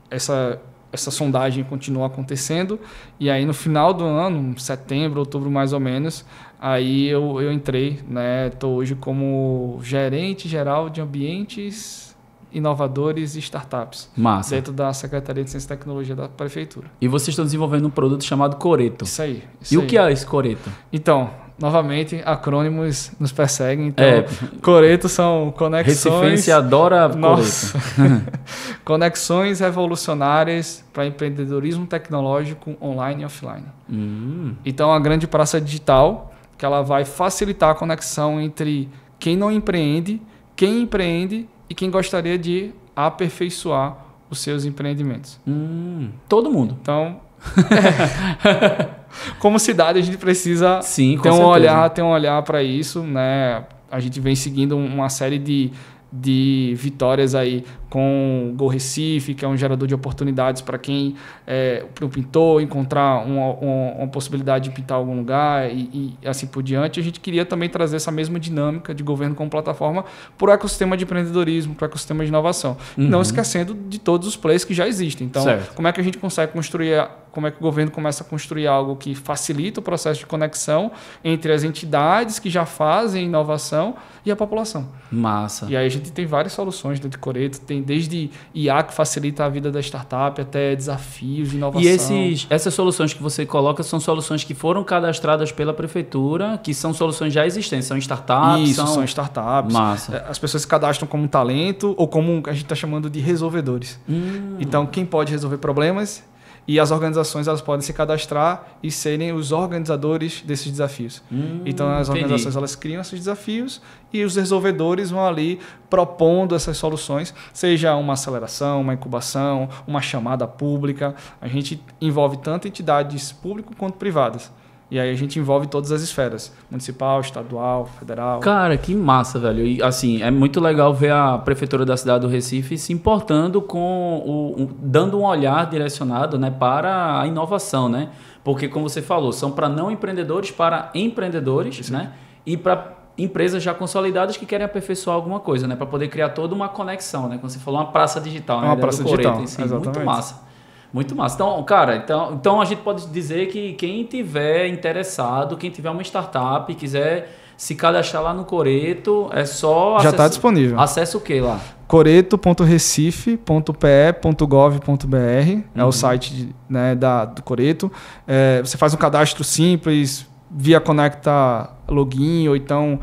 essa sondagem continuou acontecendo, e aí no final do ano, setembro, outubro mais ou menos, aí eu entrei, né? Estou hoje como gerente geral de ambientes inovadores e startups. Massa. Dentro da Secretaria de Ciência e Tecnologia da Prefeitura. E vocês estão desenvolvendo um produto chamado Coreto. Isso aí. E o que é esse Coreto? Então, novamente, acrônimos nos perseguem. Então, Coreto são conexões... Recifense adora Nossa. Coreto. Conexões revolucionárias para empreendedorismo tecnológico online e offline. Então, a grande praça digital, que ela vai facilitar a conexão entre quem não empreende, quem empreende e quem gostaria de aperfeiçoar os seus empreendimentos. Todo mundo. Então, como cidade, a gente precisa ter um olhar para isso, né? A gente vem seguindo uma série de vitórias aí com o Go Recife, que é um gerador de oportunidades para quem para um pintor encontrar uma possibilidade de pintar algum lugar e assim por diante. A gente queria também trazer essa mesma dinâmica de governo como plataforma para o ecossistema de empreendedorismo, para o ecossistema de inovação. Não esquecendo de todos os players que já existem. Então, como é que a gente consegue construir, como é que o governo começa a construir algo que facilita o processo de conexão entre as entidades que já fazem inovação e a população. Massa. E aí a gente tem várias soluções dentro de Coreto, tem desde IA que facilita a vida da startup até desafios de inovação. E essas soluções que você coloca são soluções que foram cadastradas pela prefeitura, que são soluções já existentes, são startups? Isso, são startups. Massa. As pessoas se cadastram como talento ou como a gente está chamando de resolvedores. Então, quem pode resolver problemas e as organizações elas podem se cadastrar e serem os organizadores desses desafios. Então, as organizações elas criam esses desafios e os resolvedores vão ali propondo essas soluções, seja uma aceleração, uma incubação, uma chamada pública. A gente envolve tanto entidades públicas quanto privadas. E aí a gente envolve todas as esferas, municipal, estadual, federal. Cara, que massa, velho. E assim, é muito legal ver a Prefeitura da cidade do Recife se importando com dando um olhar direcionado, né, para a inovação, né? Porque, como você falou, são para não empreendedores, para empreendedores, né? E para empresas já consolidadas que querem aperfeiçoar alguma coisa, né? Para poder criar toda uma conexão, né? Como você falou, uma praça digital, né? Uma praça digital, si. Muito massa. Muito massa. Então, cara, então a gente pode dizer que quem tiver interessado, quem tiver uma startup e quiser se cadastrar lá no Coreto, é só... Já está disponível. Acessa o que lá? coreto.recife.pe.gov.br é o site né, do Coreto. Você faz um cadastro simples, via Conecta Login, ou então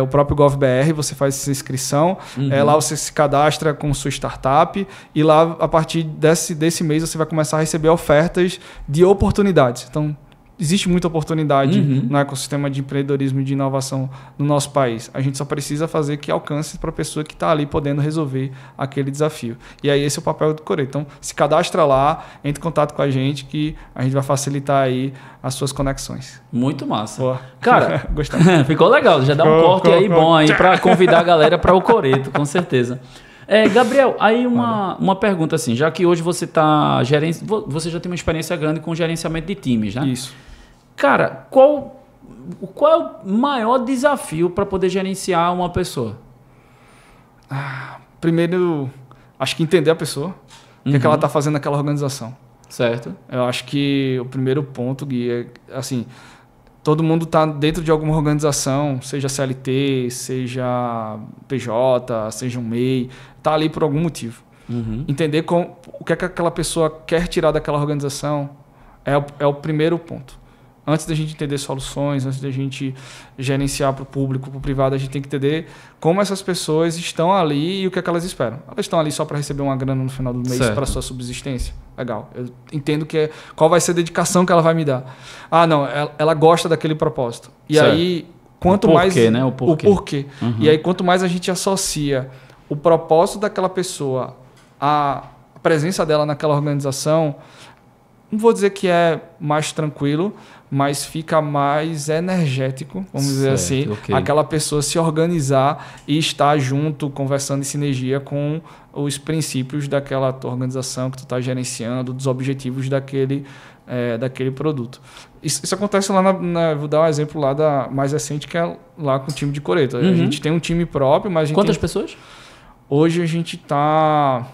o próprio GovBR, você faz essa inscrição. Lá você se cadastra com sua startup e lá, a partir desse mês, você vai começar a receber ofertas de oportunidades. Então, existe muita oportunidade no ecossistema de empreendedorismo e de inovação no nosso país. A gente só precisa fazer que alcance para a pessoa que está ali podendo resolver aquele desafio. E aí esse é o papel do Coreto. Então, se cadastra lá, entre em contato com a gente que a gente vai facilitar aí as suas conexões. Muito massa. Boa. Cara, gostei. Ficou legal. Já dá um corte aí bom aí para convidar a galera para o Coreto, com certeza. Gabriel, aí uma pergunta assim, já que hoje você você já tem uma experiência grande com gerenciamento de times, né? Isso. Cara, qual é o maior desafio para poder gerenciar uma pessoa? Primeiro, acho que entender a pessoa, o que é que ela está fazendo naquela organização. Certo. Eu acho que o primeiro ponto, Gui, é assim, todo mundo está dentro de alguma organização, seja CLT, seja PJ, seja um MEI, está ali por algum motivo. Entender o que é que aquela pessoa quer tirar daquela organização é o primeiro ponto. Antes da gente entender soluções, antes da gente gerenciar para o público, para o privado, a gente tem que entender como essas pessoas estão ali e o que é que elas esperam. Elas estão ali só para receber uma grana no final do mês para sua subsistência? Legal. Eu entendo qual vai ser a dedicação que ela vai me dar. Não, ela gosta daquele propósito. E certo. Aí, quanto o porquê, mais... né? O porquê. E aí, quanto mais a gente associa o propósito daquela pessoa à presença dela naquela organização, não vou dizer que é mais tranquilo, mas fica mais energético, vamos dizer assim, aquela pessoa se organizar e estar junto, conversando em sinergia com os princípios daquela tua organização que tu está gerenciando, dos objetivos daquele produto. Isso acontece lá vou dar um exemplo lá mais recente, que é lá com o time de Coreto. A gente tem um time próprio, mas a gente Quantas pessoas? Hoje a gente está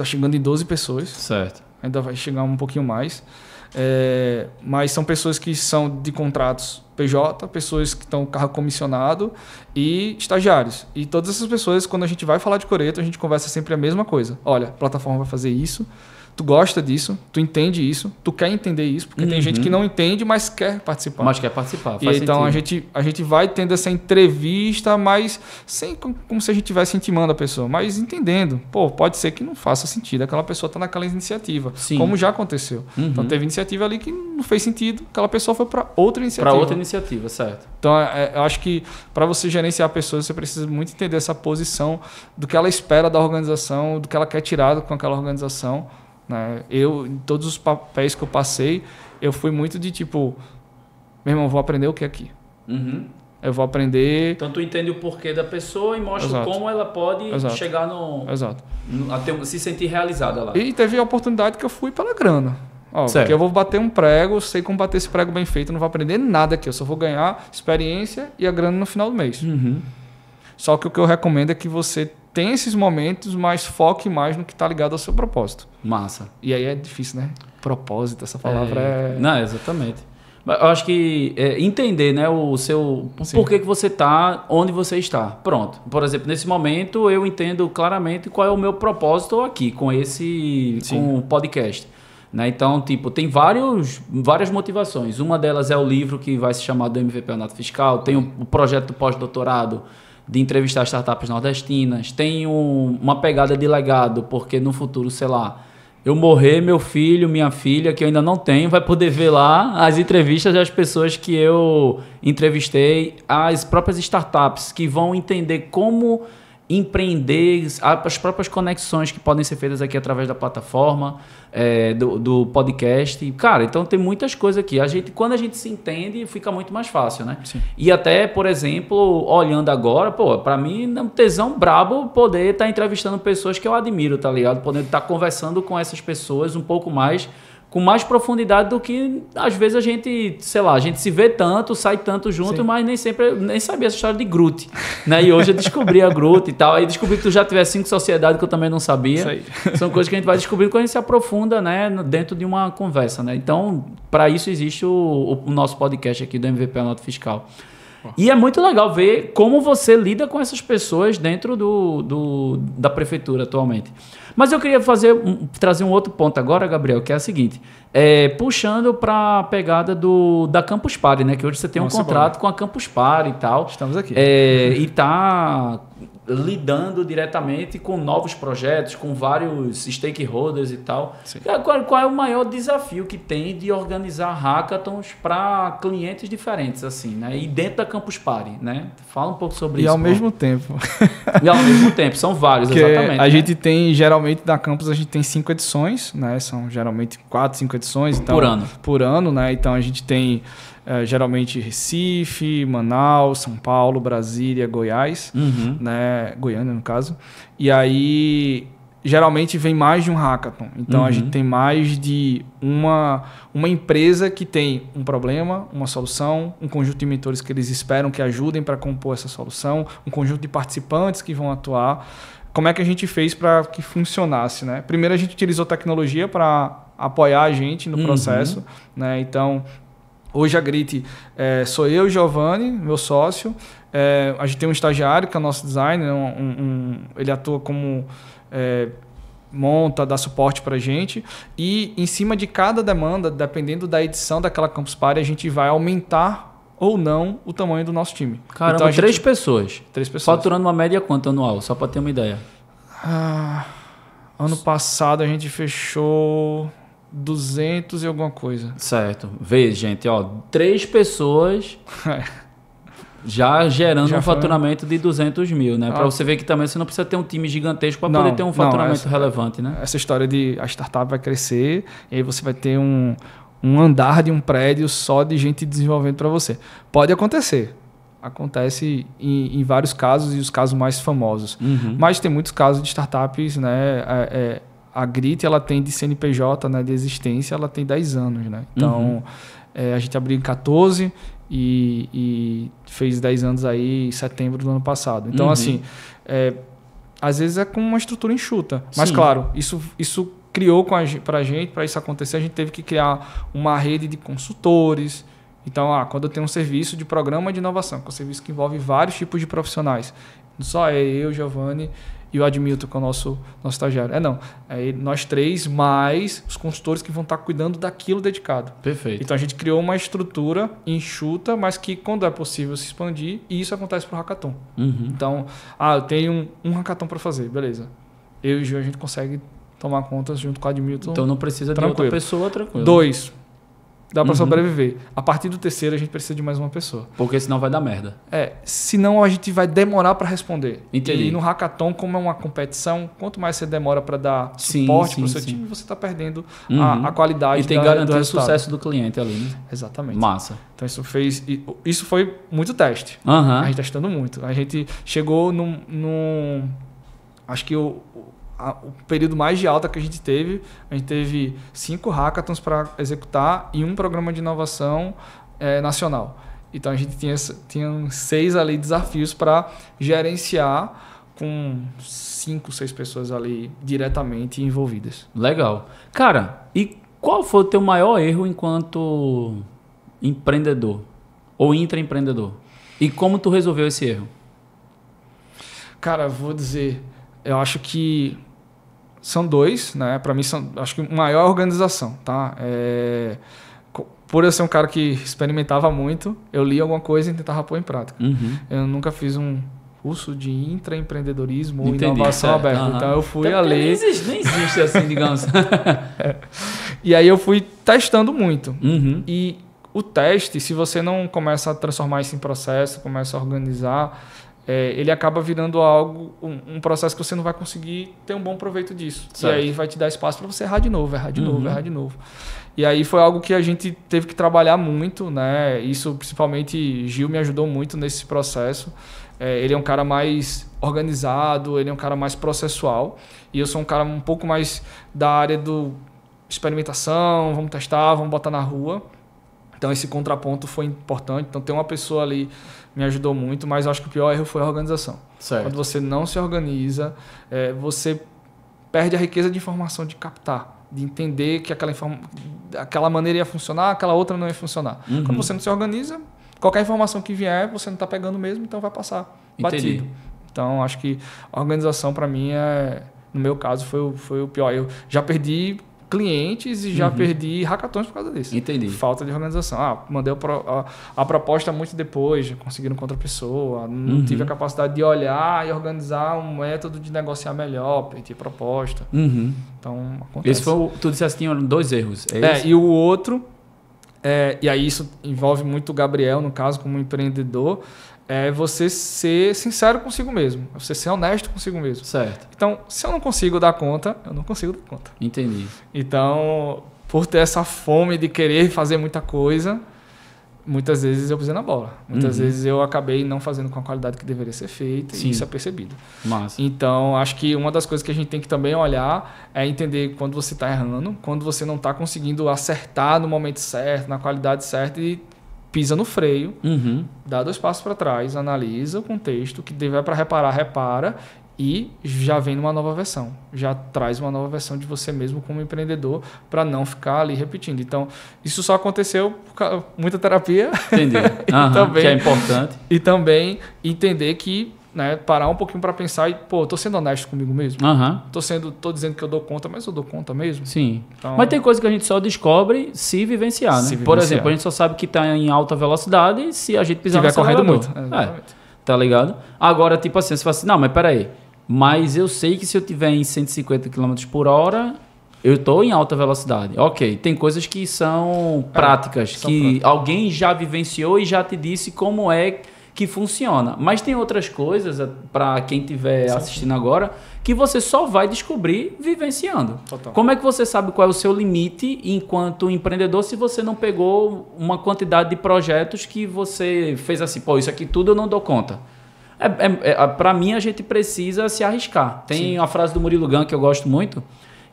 chegando em 12 pessoas. Certo. Ainda vai chegar um pouquinho mais. Mas são pessoas que são de contratos PJ, pessoas que estão cargo comissionado e estagiários. E todas essas pessoas, quando a gente vai falar de Coreto, a gente conversa sempre a mesma coisa. Olha, a plataforma vai fazer isso, tu gosta disso, tu entende isso, tu quer entender isso, porque tem gente que não entende, mas quer participar. Faz então a gente vai tendo essa entrevista, mas sem como se a gente estivesse intimando a pessoa, mas entendendo. Pode ser que não faça sentido, aquela pessoa está naquela iniciativa, como já aconteceu. Então teve iniciativa ali que não fez sentido, aquela pessoa foi para outra iniciativa. Para outra iniciativa, certo. Então eu acho que para você gerenciar pessoas, você precisa muito entender essa posição do que ela espera da organização, do que ela quer tirar com aquela organização. Eu, em todos os papéis que eu passei, eu fui muito de tipo, meu irmão, vou aprender o que aqui? Eu vou aprender... Então tu entende o porquê da pessoa e mostra como ela pode chegar se sentir realizada lá. E teve a oportunidade que eu fui pela grana. Porque eu vou bater um prego, sei como bater esse prego bem feito, não vou aprender nada aqui, eu só vou ganhar experiência e a grana no final do mês. Só que o que eu recomendo é que você tem esses momentos, mas foque mais no que está ligado ao seu propósito. Massa. E aí é difícil, né? Propósito, essa palavra é... Não, exatamente. Eu acho que entender, né, o porquê que você está, onde você está. Pronto. Por exemplo, nesse momento eu entendo claramente qual é o meu propósito aqui com com o podcast. Né? Então, tem várias motivações. Uma delas é o livro que vai se chamar do MVP a Nota Fiscal. Tem o projeto do pós-doutorado de entrevistar startups nordestinas. Tem uma pegada de legado, porque no futuro, sei lá, eu morrer, meu filho, minha filha, que eu ainda não tenho, vai poder ver lá as entrevistas das pessoas que eu entrevistei, as próprias startups que vão entender como empreender, as próprias conexões que podem ser feitas aqui através da plataforma, do podcast. Cara, então tem muitas coisas aqui. Quando a gente se entende, fica muito mais fácil, né? Sim. E até, por exemplo, olhando agora, para mim é um tesão brabo poder estar entrevistando pessoas que eu admiro, tá ligado? Poder estar conversando com essas pessoas um pouco mais com mais profundidade do que às vezes a gente, sei lá, a gente se vê tanto, sai tanto junto, mas nem sabia essa história de Groot, né? E hoje eu descobri a Groot e tal, aí descobri que tu já tivesse 5 sociedades que eu também não sabia. Isso aí. São coisas que a gente vai descobrindo quando a gente se aprofunda, né, dentro de uma conversa, né? Então, para isso existe o nosso podcast aqui do MVP A Nota Fiscal. E é muito legal ver como você lida com essas pessoas dentro da prefeitura atualmente. Mas eu queria trazer um outro ponto agora, Gabriel, que é o seguinte, puxando para a pegada da Campus Party, né? Que hoje você tem um contrato com a Campus Party e tal. Estamos aqui. E está lidando diretamente com novos projetos, com vários stakeholders e tal. Qual é o maior desafio que tem de organizar hackathons para clientes diferentes, assim, né? E dentro da Campus Party, né? Fala um pouco sobre isso. E ao mesmo tempo. E ao mesmo tempo, são vários, exatamente. A gente tem, geralmente, da Campus, a gente tem 5 edições, né? São geralmente 4, 5 edições. Então, por ano, né? Então a gente tem geralmente Recife, Manaus, São Paulo, Brasília, Goiás, né? Goiânia, no caso. E aí, geralmente, vem mais de um hackathon. Então, a gente tem mais de uma empresa que tem um problema, uma solução, um conjunto de mentores que eles esperam que ajudem para compor essa solução, um conjunto de participantes que vão atuar. Como é que a gente fez para que funcionasse, né? Primeiro, a gente utilizou tecnologia para apoiar a gente no processo, né? Então, hoje a Grit sou eu e Giovanni, meu sócio. A gente tem um estagiário, que é o nosso designer. Ele atua como monta, dá suporte para a gente. E em cima de cada demanda, dependendo da edição daquela Campus Party, a gente vai aumentar ou não o tamanho do nosso time. Caramba, então, 3 pessoas. 3 pessoas. Faturando uma média quanto anual? Só para ter uma ideia. Ano passado a gente fechou 200 e alguma coisa. Certo. Vê, gente, 3 pessoas já gerando um faturamento de 200 mil, né? Para você ver que também você não precisa ter um time gigantesco para poder ter um faturamento relevante, né? Essa história de a startup vai crescer e aí você vai ter um andar de um prédio só de gente desenvolvendo para você. Pode acontecer. Acontece em vários casos e os casos mais famosos. Mas tem muitos casos de startups, né? A Grit, ela tem de CNPJ, né, de existência, ela tem 10 anos, né? Então, a gente abriu em 14 e fez 10 anos aí em setembro do ano passado. Então, assim, às vezes é com uma estrutura enxuta. Mas, claro, isso criou para a gente, para isso acontecer, a gente teve que criar uma rede de consultores. Então, quando eu tenho um serviço de programa de inovação, que é um serviço que envolve vários tipos de profissionais, não só eu, Giovanni e o Admilton, que é o nosso estagiário. Nós 3, mais os consultores que vão estar cuidando daquilo dedicado. Perfeito. Então, a gente criou uma estrutura enxuta, mas que, quando é possível se expandir, e isso acontece para o hackathon. Então, eu tenho um hackathon para fazer, beleza. Eu e o Gil, a gente consegue tomar conta junto com o Admilton. Então, não precisa de outra pessoa, tranquilo. 2. Dá para sobreviver. A partir do 3º, a gente precisa de mais uma pessoa. Porque senão vai dar merda. Senão a gente vai demorar para responder. Entendi. E no hackathon, como é uma competição, quanto mais você demora para dar suporte para o seu time, você está perdendo a qualidade e tem que garantir o sucesso do cliente ali, né? Exatamente. Massa. Então isso foi muito teste. A gente testando muito. A gente chegou acho que o período mais de alta que a gente teve 5 hackathons para executar e um programa de inovação nacional. Então a gente tinha 6 ali desafios para gerenciar com 5, 6 pessoas ali diretamente envolvidas. Legal. Cara, e qual foi o teu maior erro enquanto empreendedor ou intraempreendedor? E como tu resolveu esse erro? Cara, vou dizer, eu acho que são 2, né? Para mim, acho que maior organização, tá? Por eu ser um cara que experimentava muito, eu li alguma coisa e tentava pôr em prática. Eu nunca fiz um curso de intraempreendedorismo ou inovação aberta. Então, eu fui a ler... Nem existe assim, digamos. E aí, eu fui testando muito. E o teste, se você não começa a transformar isso em processo, começa a organizar... ele acaba virando um processo que você não vai conseguir ter um bom proveito disso. Certo. E aí vai te dar espaço para você errar de novo. E aí foi algo que a gente teve que trabalhar muito, né? Isso, principalmente, Gil me ajudou muito nesse processo. Ele é um cara mais organizado, ele é um cara mais processual. E eu sou um cara um pouco mais da área do experimentação, vamos testar, vamos botar na rua. Então esse contraponto foi importante. Então ter uma pessoa ali me ajudou muito, mas eu acho que o pior erro foi a organização. Certo. Quando você não se organiza, você perde a riqueza de informação de captar, de entender que aquela maneira ia funcionar, aquela outra não ia funcionar. Quando você não se organiza, qualquer informação que vier, você não está pegando mesmo, então vai passar batido. Então acho que a organização para mim, no meu caso, foi o pior. Eu já perdi clientes e já perdi hackathons por causa disso. Entendi. Falta de organização. Mandei a proposta muito depois, já conseguiram com outra pessoa, não tive a capacidade de olhar e organizar um método de negociar melhor, perdi a proposta. Então, acontece. Tu disseste que tinham 2 erros. E o outro, e aí isso envolve muito o Gabriel, no caso, como empreendedor, é você ser sincero consigo mesmo, você ser honesto consigo mesmo. Certo. Então, se eu não consigo dar conta, eu não consigo dar conta. Entendi. Então, por ter essa fome de querer fazer muita coisa, muitas vezes eu pisei na bola. Muitas vezes eu acabei não fazendo com a qualidade que deveria ser feita, e isso é percebido. Massa. Então, acho que uma das coisas que a gente tem que também olhar é entender quando você está errando, quando você não está conseguindo acertar no momento certo, na qualidade certa, e pisa no freio, dá 2 passos para trás, analisa o contexto, que deve para reparar, repara, e já vem numa nova versão. Já traz uma nova versão de você mesmo como empreendedor, para não ficar ali repetindo. Então, isso só aconteceu por muita terapia. Entendi. Também, que é importante. E também entender que, parar um pouquinho para pensar e, tô sendo honesto comigo mesmo. Tô dizendo que eu dou conta, mas eu dou conta mesmo. Sim. Então, mas tem coisa que a gente só descobre se vivenciar, né? Por exemplo, a gente só sabe que está em alta velocidade se a gente pisar no acelerador. Correndo muito. Tá ligado? Agora, tipo assim, você fala assim, não, mas peraí. Mas eu sei que se eu tiver em 150 km por hora, eu estou em alta velocidade. Ok, tem coisas que são práticas, alguém já vivenciou e já te disse como é que funciona. Mas tem outras coisas, para quem estiver assistindo agora, que você só vai descobrir vivenciando. Total. Como é que você sabe qual é o seu limite enquanto empreendedor se você não pegou uma quantidade de projetos que você fez assim, isso aqui tudo eu não dou conta? Para mim, a gente precisa se arriscar. Tem uma frase do Murilo Gun que eu gosto muito,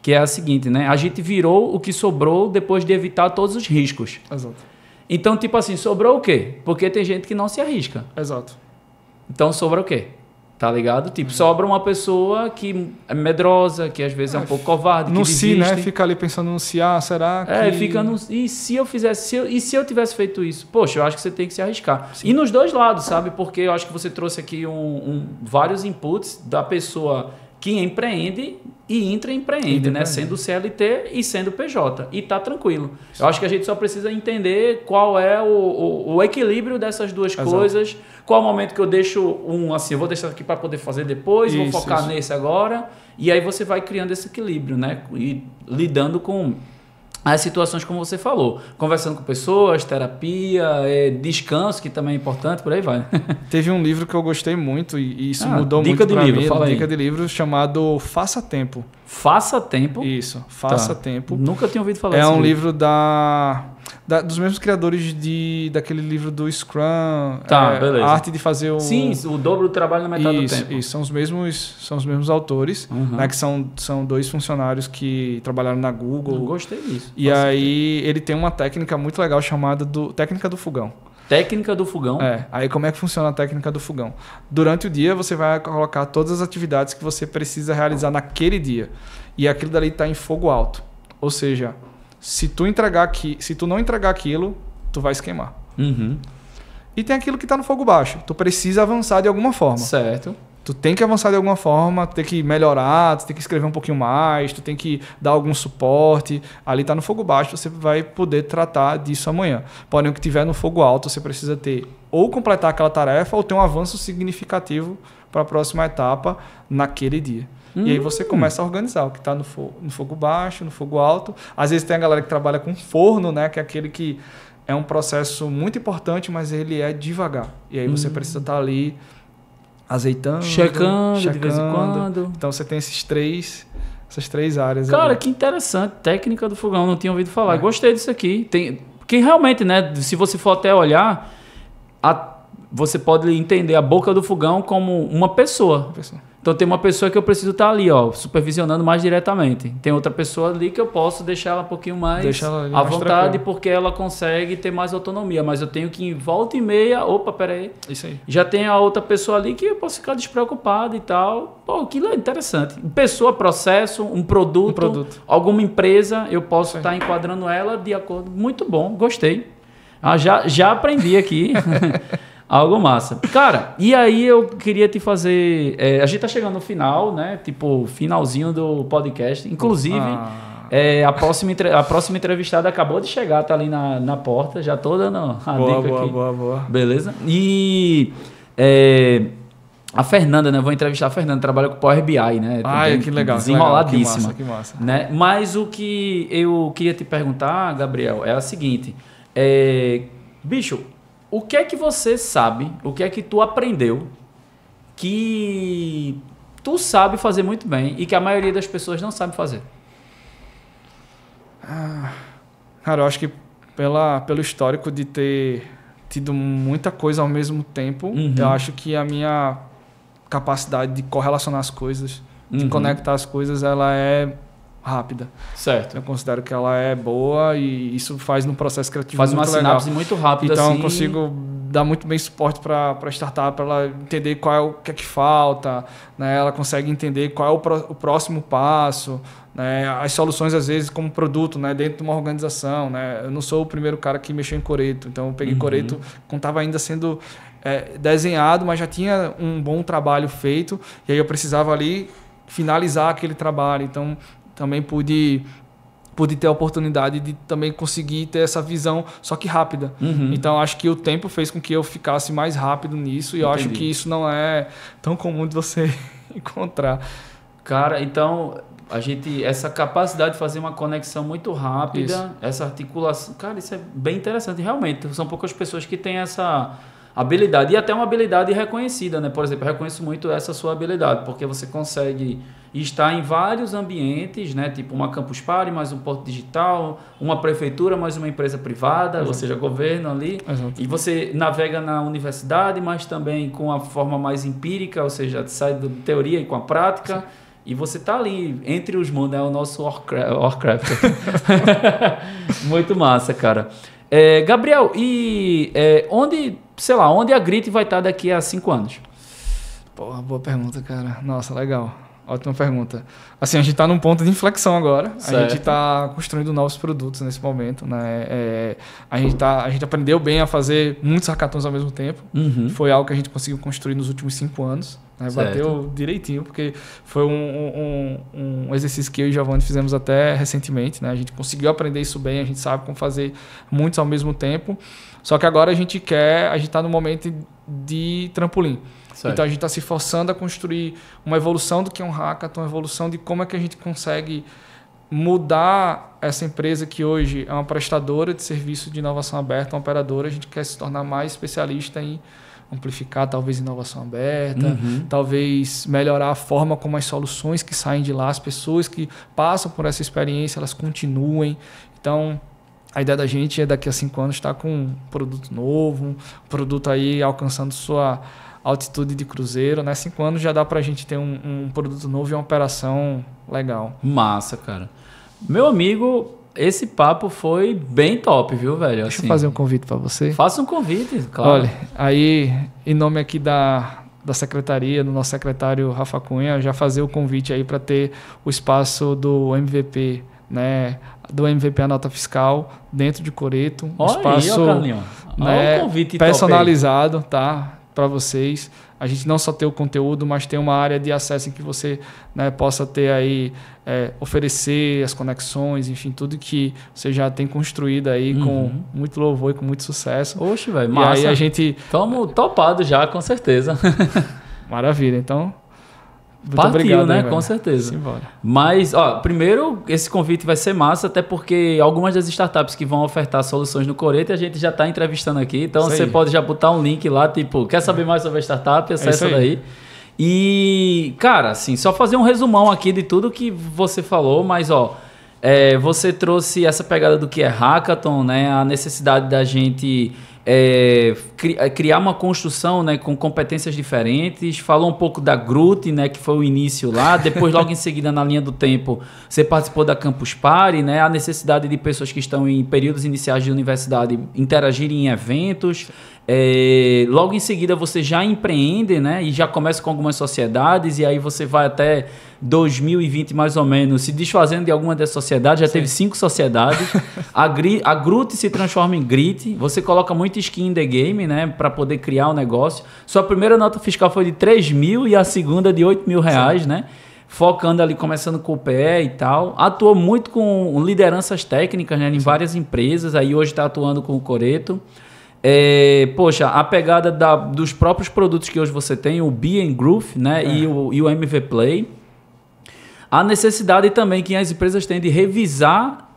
que é a seguinte, né? A gente virou o que sobrou depois de evitar todos os riscos. Exato. Então, tipo assim, sobrou o quê? Porque tem gente que não se arrisca. Exato. Então, sobra o quê? Tá ligado? Tipo, sobra uma pessoa que é medrosa, que às vezes é um pouco covarde, no que desiste. né? Fica ali pensando no se, será que... fica no... E se eu fizesse... E se eu tivesse feito isso? Poxa, eu acho que você tem que se arriscar. Sim. E nos dois lados, sabe? Porque eu acho que você trouxe aqui vários inputs da pessoa que empreende e intraempreende, né? Sendo CLT e sendo PJ. E tá tranquilo. Sim. Eu acho que a gente só precisa entender qual é o equilíbrio dessas duas coisas. Qual é o momento que eu deixo eu vou deixar aqui para poder fazer depois, vou focar nesse agora. E aí você vai criando esse equilíbrio, né? E lidando com as situações como você falou. Conversando com pessoas, terapia, descanso, que também é importante, por aí vai. Teve um livro que eu gostei muito e isso mudou muito para mim. Dica de livro chamado Faça Tempo. Faça Tempo? Isso, Faça Tempo. Nunca tinha ouvido falar disso. É um livro dos mesmos criadores daquele livro do Scrum. Beleza. A arte de fazer Sim, o dobro do trabalho na metade do tempo. Isso, são os mesmos autores, né, que são 2 funcionários que trabalharam na Google. Eu gostei disso. E aí ele tem uma técnica muito legal chamada técnica do fogão. Técnica do fogão? Aí como é que funciona a técnica do fogão? Durante o dia você vai colocar todas as atividades que você precisa realizar naquele dia. E aquilo dali está em fogo alto. Ou seja, se tu não entregar aquilo, tu vai se queimar. E tem aquilo que está no fogo baixo. Tu precisa avançar de alguma forma. Certo. Tu tem que avançar de alguma forma, tu tem que melhorar, tu tem que escrever um pouquinho mais, tu tem que dar algum suporte. Ali está no fogo baixo, você vai poder tratar disso amanhã. Porém, o que tiver no fogo alto, você precisa ter ou completar aquela tarefa ou ter um avanço significativo para a próxima etapa naquele dia. E aí você começa a organizar o que está no fogo baixo, no fogo alto. Às vezes tem a galera que trabalha com forno, né, que é aquele que é um processo muito importante, mas ele é devagar. E aí você precisa estar ali azeitando, checando de vez em quando. Então você tem essas três áreas. Cara, ali. Que interessante. Técnica do fogão, não tinha ouvido falar. Gostei disso aqui. Porque realmente, né, se você for até olhar, você pode entender a boca do fogão como uma pessoa. Então tem uma pessoa que eu preciso estar ali, ó, supervisionando mais diretamente. Tem outra pessoa ali que eu posso deixar ela um pouquinho mais à vontade, porque ela consegue ter mais autonomia. Mas eu tenho que, em volta e meia, opa, peraí. Isso aí. Já tem a outra pessoa ali que eu posso ficar despreocupado e tal. Pô, aquilo é interessante. Pessoa, processo, um produto. Alguma empresa, eu posso estar enquadrando ela de acordo. Muito bom, gostei. Já aprendi aqui. Algo massa. Cara, e aí eu queria te fazer... a gente tá chegando no final, né? Tipo, finalzinho do podcast. Inclusive, a próxima entrevistada acabou de chegar, tá ali na porta. Já tô dando a dica aqui. Boa. Beleza? E... a Fernanda, né? Vou entrevistar a Fernanda, trabalha com Power BI, né? Que legal. Desenroladíssima. Que massa. Né? Mas o que eu queria te perguntar, Gabriel, é a seguinte. Bicho... O que é que você sabe, o que é que tu aprendeu que tu sabe fazer muito bem e que a maioria das pessoas não sabe fazer? Cara, eu acho que pelo histórico de ter tido muita coisa ao mesmo tempo, eu acho que a minha capacidade de correlacionar as coisas, de conectar as coisas, ela é rápida. Certo. Eu considero que ela é boa e isso faz no processo criativo faz muito uma sinapse muito rápida. Então assim... eu consigo dar muito bem suporte para a startup, para ela entender qual é o que é que falta, né? Ela consegue entender qual é o próximo passo, né? As soluções às vezes como produto, né? Dentro de uma organização, né? Eu não sou o primeiro cara que mexeu em Coreto, então eu peguei Coreto quando estava ainda sendo desenhado, mas já tinha um bom trabalho feito e aí eu precisava ali finalizar aquele trabalho, então também pude ter a oportunidade de também conseguir ter essa visão, só que rápida. Então, acho que o tempo fez com que eu ficasse mais rápido nisso e eu acho que isso não é tão comum de você encontrar. Cara, então, essa capacidade de fazer uma conexão muito rápida, essa articulação... Cara, isso é bem interessante. Realmente, são poucas pessoas que têm essa habilidade. E até uma habilidade reconhecida, né? Por exemplo, eu reconheço muito essa sua habilidade, porque você consegue... está em vários ambientes, né? Tipo uma Campus Party, mais um porto digital, uma prefeitura, mais uma empresa privada, ou seja, governo ali. Exato. E você navega na universidade, mas também com a forma mais empírica, ou seja, sai da teoria e com a prática. Sim. E você está ali, entre os mundos, é o nosso Warcraft. Muito massa, cara. Gabriel, e onde a Grit vai estar daqui a 5 anos? Porra, boa pergunta, cara. Nossa, legal. Ótima pergunta. Assim, a gente está num ponto de inflexão agora. Certo. A gente está construindo novos produtos nesse momento, né? A gente aprendeu bem a fazer muitos hackathons ao mesmo tempo. Foi algo que a gente conseguiu construir nos últimos 5 anos. Né? Bateu direitinho, porque foi um exercício que eu e o Giovanni fizemos até recentemente. Né? A gente conseguiu aprender isso bem, a gente sabe como fazer muitos ao mesmo tempo. Só que agora a gente está no momento de trampolim. Certo. Então a gente está se forçando a construir uma evolução do que é um hackathon, uma evolução de como é que a gente consegue mudar essa empresa que hoje é uma prestadora de serviço de inovação aberta, uma operadora. A gente quer se tornar mais especialista em amplificar talvez inovação aberta, talvez melhorar a forma como as soluções que saem de lá, as pessoas que passam por essa experiência, elas continuem. Então a ideia da gente é daqui a 5 anos estar com um produto novo, um produto aí alcançando sua altitude de cruzeiro, né? 5 anos já dá pra gente ter um produto novo e uma operação legal. Massa, cara. Meu amigo, esse papo foi bem top, viu, velho? Deixa eu fazer um convite para você. Faça um convite, claro. Olha, aí, em nome aqui da secretaria, do nosso secretário Rafa Cunha, já fazer o convite aí para ter o espaço do MVP, né? Do MVP A Nota Fiscal dentro de Coreto. Um espaço aí, né, o convite personalizado, tá? Para vocês. A gente não só ter o conteúdo, mas ter uma área de acesso em que você, né, possa ter aí, oferecer as conexões, enfim, tudo que você já tem construído aí com muito louvor e com muito sucesso. Oxe, velho, massa. E aí a gente... Estamos topados já, com certeza. Maravilha, então... Muito Partiu, obrigado, né? Velho. Com certeza. Simbora. Mas, primeiro, esse convite vai ser massa, até porque algumas das startups que vão ofertar soluções no Coreto, a gente já está entrevistando aqui. Então, você pode já botar um link lá, tipo, quer saber mais sobre a startup? Acessa daí. E, cara, assim, só fazer um resumão aqui de tudo que você falou, mas, Você trouxe essa pegada do que é hackathon, né? A necessidade da gente criar uma construção, né, com competências diferentes. Falou um pouco da Groot, né, que foi o início lá. Depois, logo em seguida, na linha do tempo, você participou da Campus Party, né? A necessidade de pessoas que estão em períodos iniciais de universidade interagirem em eventos. Logo em seguida você já empreende, né? E já começa com algumas sociedades, e aí você vai até 2020 mais ou menos se desfazendo de alguma dessas sociedades. Já teve 5 sociedades. A Groot se transforma em Grit. Você coloca muito skin in the game, né? Para poder criar um negócio. Sua primeira nota fiscal foi de 3 mil e a segunda de 8 mil reais, né? Focando ali, começando com o PE e tal. Atuou muito com lideranças técnicas, né? Em várias empresas. Aí hoje está atuando com o Coreto. Poxa, a pegada dos próprios produtos que hoje você tem, o Be and Groove, né? E o MV Play. A necessidade também que as empresas têm de revisar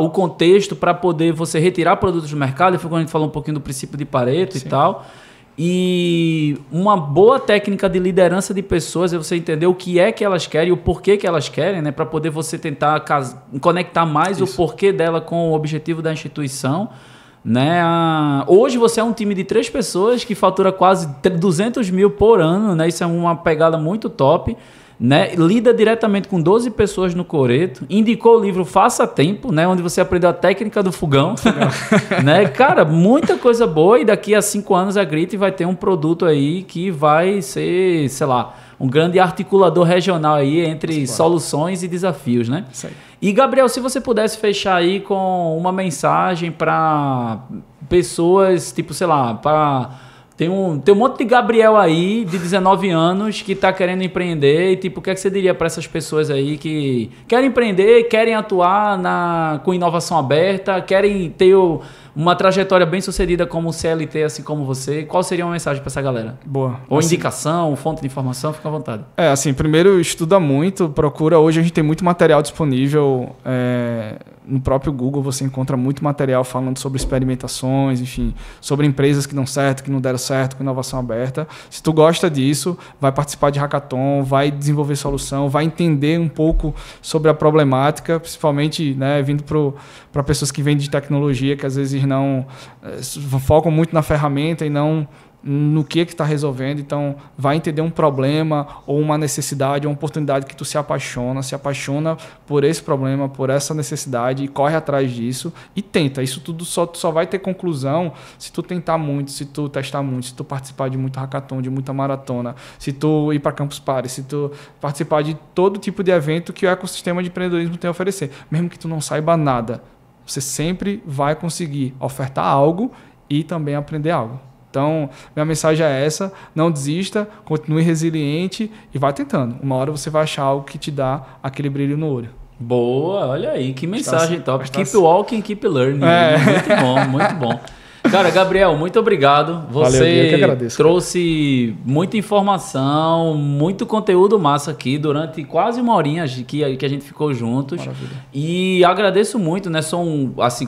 o contexto para poder você retirar produtos do mercado. Foi quando a gente falou um pouquinho do princípio de Pareto. Sim. E tal. E uma boa técnica de liderança de pessoas é você entender o que é que elas querem e o porquê que elas querem, né? Para poder você tentar conectar mais o porquê dela com o objetivo da instituição. Né? Hoje você é um time de 3 pessoas que fatura quase 200 mil por ano, né? Isso é uma pegada muito top, né? Lida diretamente com 12 pessoas no Coreto, indicou o livro Faça Tempo, né? Onde você aprendeu a técnica do fogão. Né? Cara, muita coisa boa, e daqui a 5 anos a Grit vai ter um produto aí que vai ser, sei lá, um grande articulador regional aí entre soluções e desafios, né? Isso aí. E, Gabriel, se você pudesse fechar aí com uma mensagem para pessoas, tipo, sei lá, tem um monte de Gabriel aí, de 19 anos, que está querendo empreender, e, tipo, o que é que você diria para essas pessoas aí que querem empreender, querem atuar com inovação aberta, querem ter uma trajetória bem sucedida como CLT, assim como você? Qual seria uma mensagem para essa galera? Boa. Ou indicação, fonte de informação, fica à vontade. Assim, primeiro estuda muito, procura. Hoje a gente tem muito material disponível. No próprio Google você encontra muito material falando sobre experimentações, enfim, sobre empresas que dão certo, que não deram certo, com inovação aberta. Se tu gosta disso, vai participar de hackathon, vai desenvolver solução, vai entender um pouco sobre a problemática, principalmente, né, vindo para pessoas que vêm de tecnologia, que às vezes não focam muito na ferramenta e não no que está resolvendo. Então vai entender um problema ou uma necessidade, uma oportunidade que tu se apaixona por esse problema, por essa necessidade, e corre atrás disso e tenta. Isso tudo só vai ter conclusão se tu tentar muito, se tu testar muito, se tu participar de muito hackathon, de muita maratona, se tu ir para Campus Party, se tu participar de todo tipo de evento que o ecossistema de empreendedorismo tem a oferecer. Mesmo que tu não saiba nada, você sempre vai conseguir ofertar algo e também aprender algo. Então, minha mensagem é essa: não desista, continue resiliente e vai tentando. Uma hora você vai achar algo que te dá aquele brilho no olho. Boa, olha aí, que mensagem top. Keep walking, keep learning. Muito bom, muito bom. Cara, Gabriel, muito obrigado. Você Valeu, eu que agradeço, trouxe muita informação, muito conteúdo massa aqui durante quase uma horinha que a gente ficou juntos. Maravilha. E agradeço muito, né?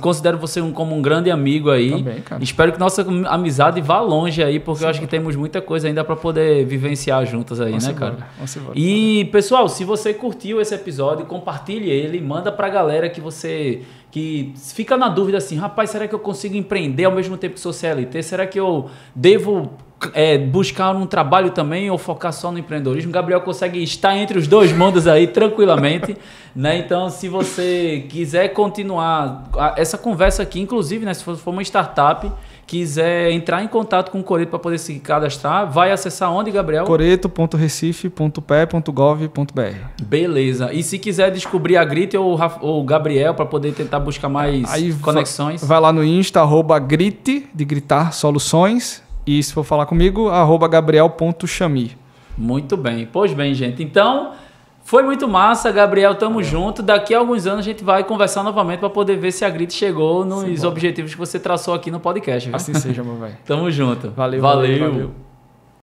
Considero você como um grande amigo aí. Também, cara. Espero que nossa amizade vá longe aí, porque eu acho que temos muita coisa ainda para poder vivenciar juntas aí, né, cara? E, pessoal, se você curtiu esse episódio, compartilhe ele, manda pra galera que fica na dúvida assim: rapaz, será que eu consigo empreender ao mesmo tempo que sou CLT? Será que eu devo buscar um trabalho também ou focar só no empreendedorismo? Gabriel consegue estar entre os dois mundos aí tranquilamente, né? Então, se você quiser continuar essa conversa aqui, inclusive, né, se for uma startup, quiser entrar em contato com o Coreto para poder se cadastrar, vai acessar onde, Gabriel? coreto.recife.pe.gov.br. Beleza. E se quiser descobrir a Grit ou o Gabriel para poder tentar buscar mais conexões? Vai lá no Insta, @Grit, de gritar soluções. E se for falar comigo, @Gabriel.Chami. Muito bem. Pois bem, gente. Então, foi muito massa, Gabriel. Tamo junto. Daqui a alguns anos a gente vai conversar novamente para poder ver se a Grit chegou nos objetivos que você traçou aqui no podcast. Viu? Assim seja, meu velho. Tamo junto. Valeu.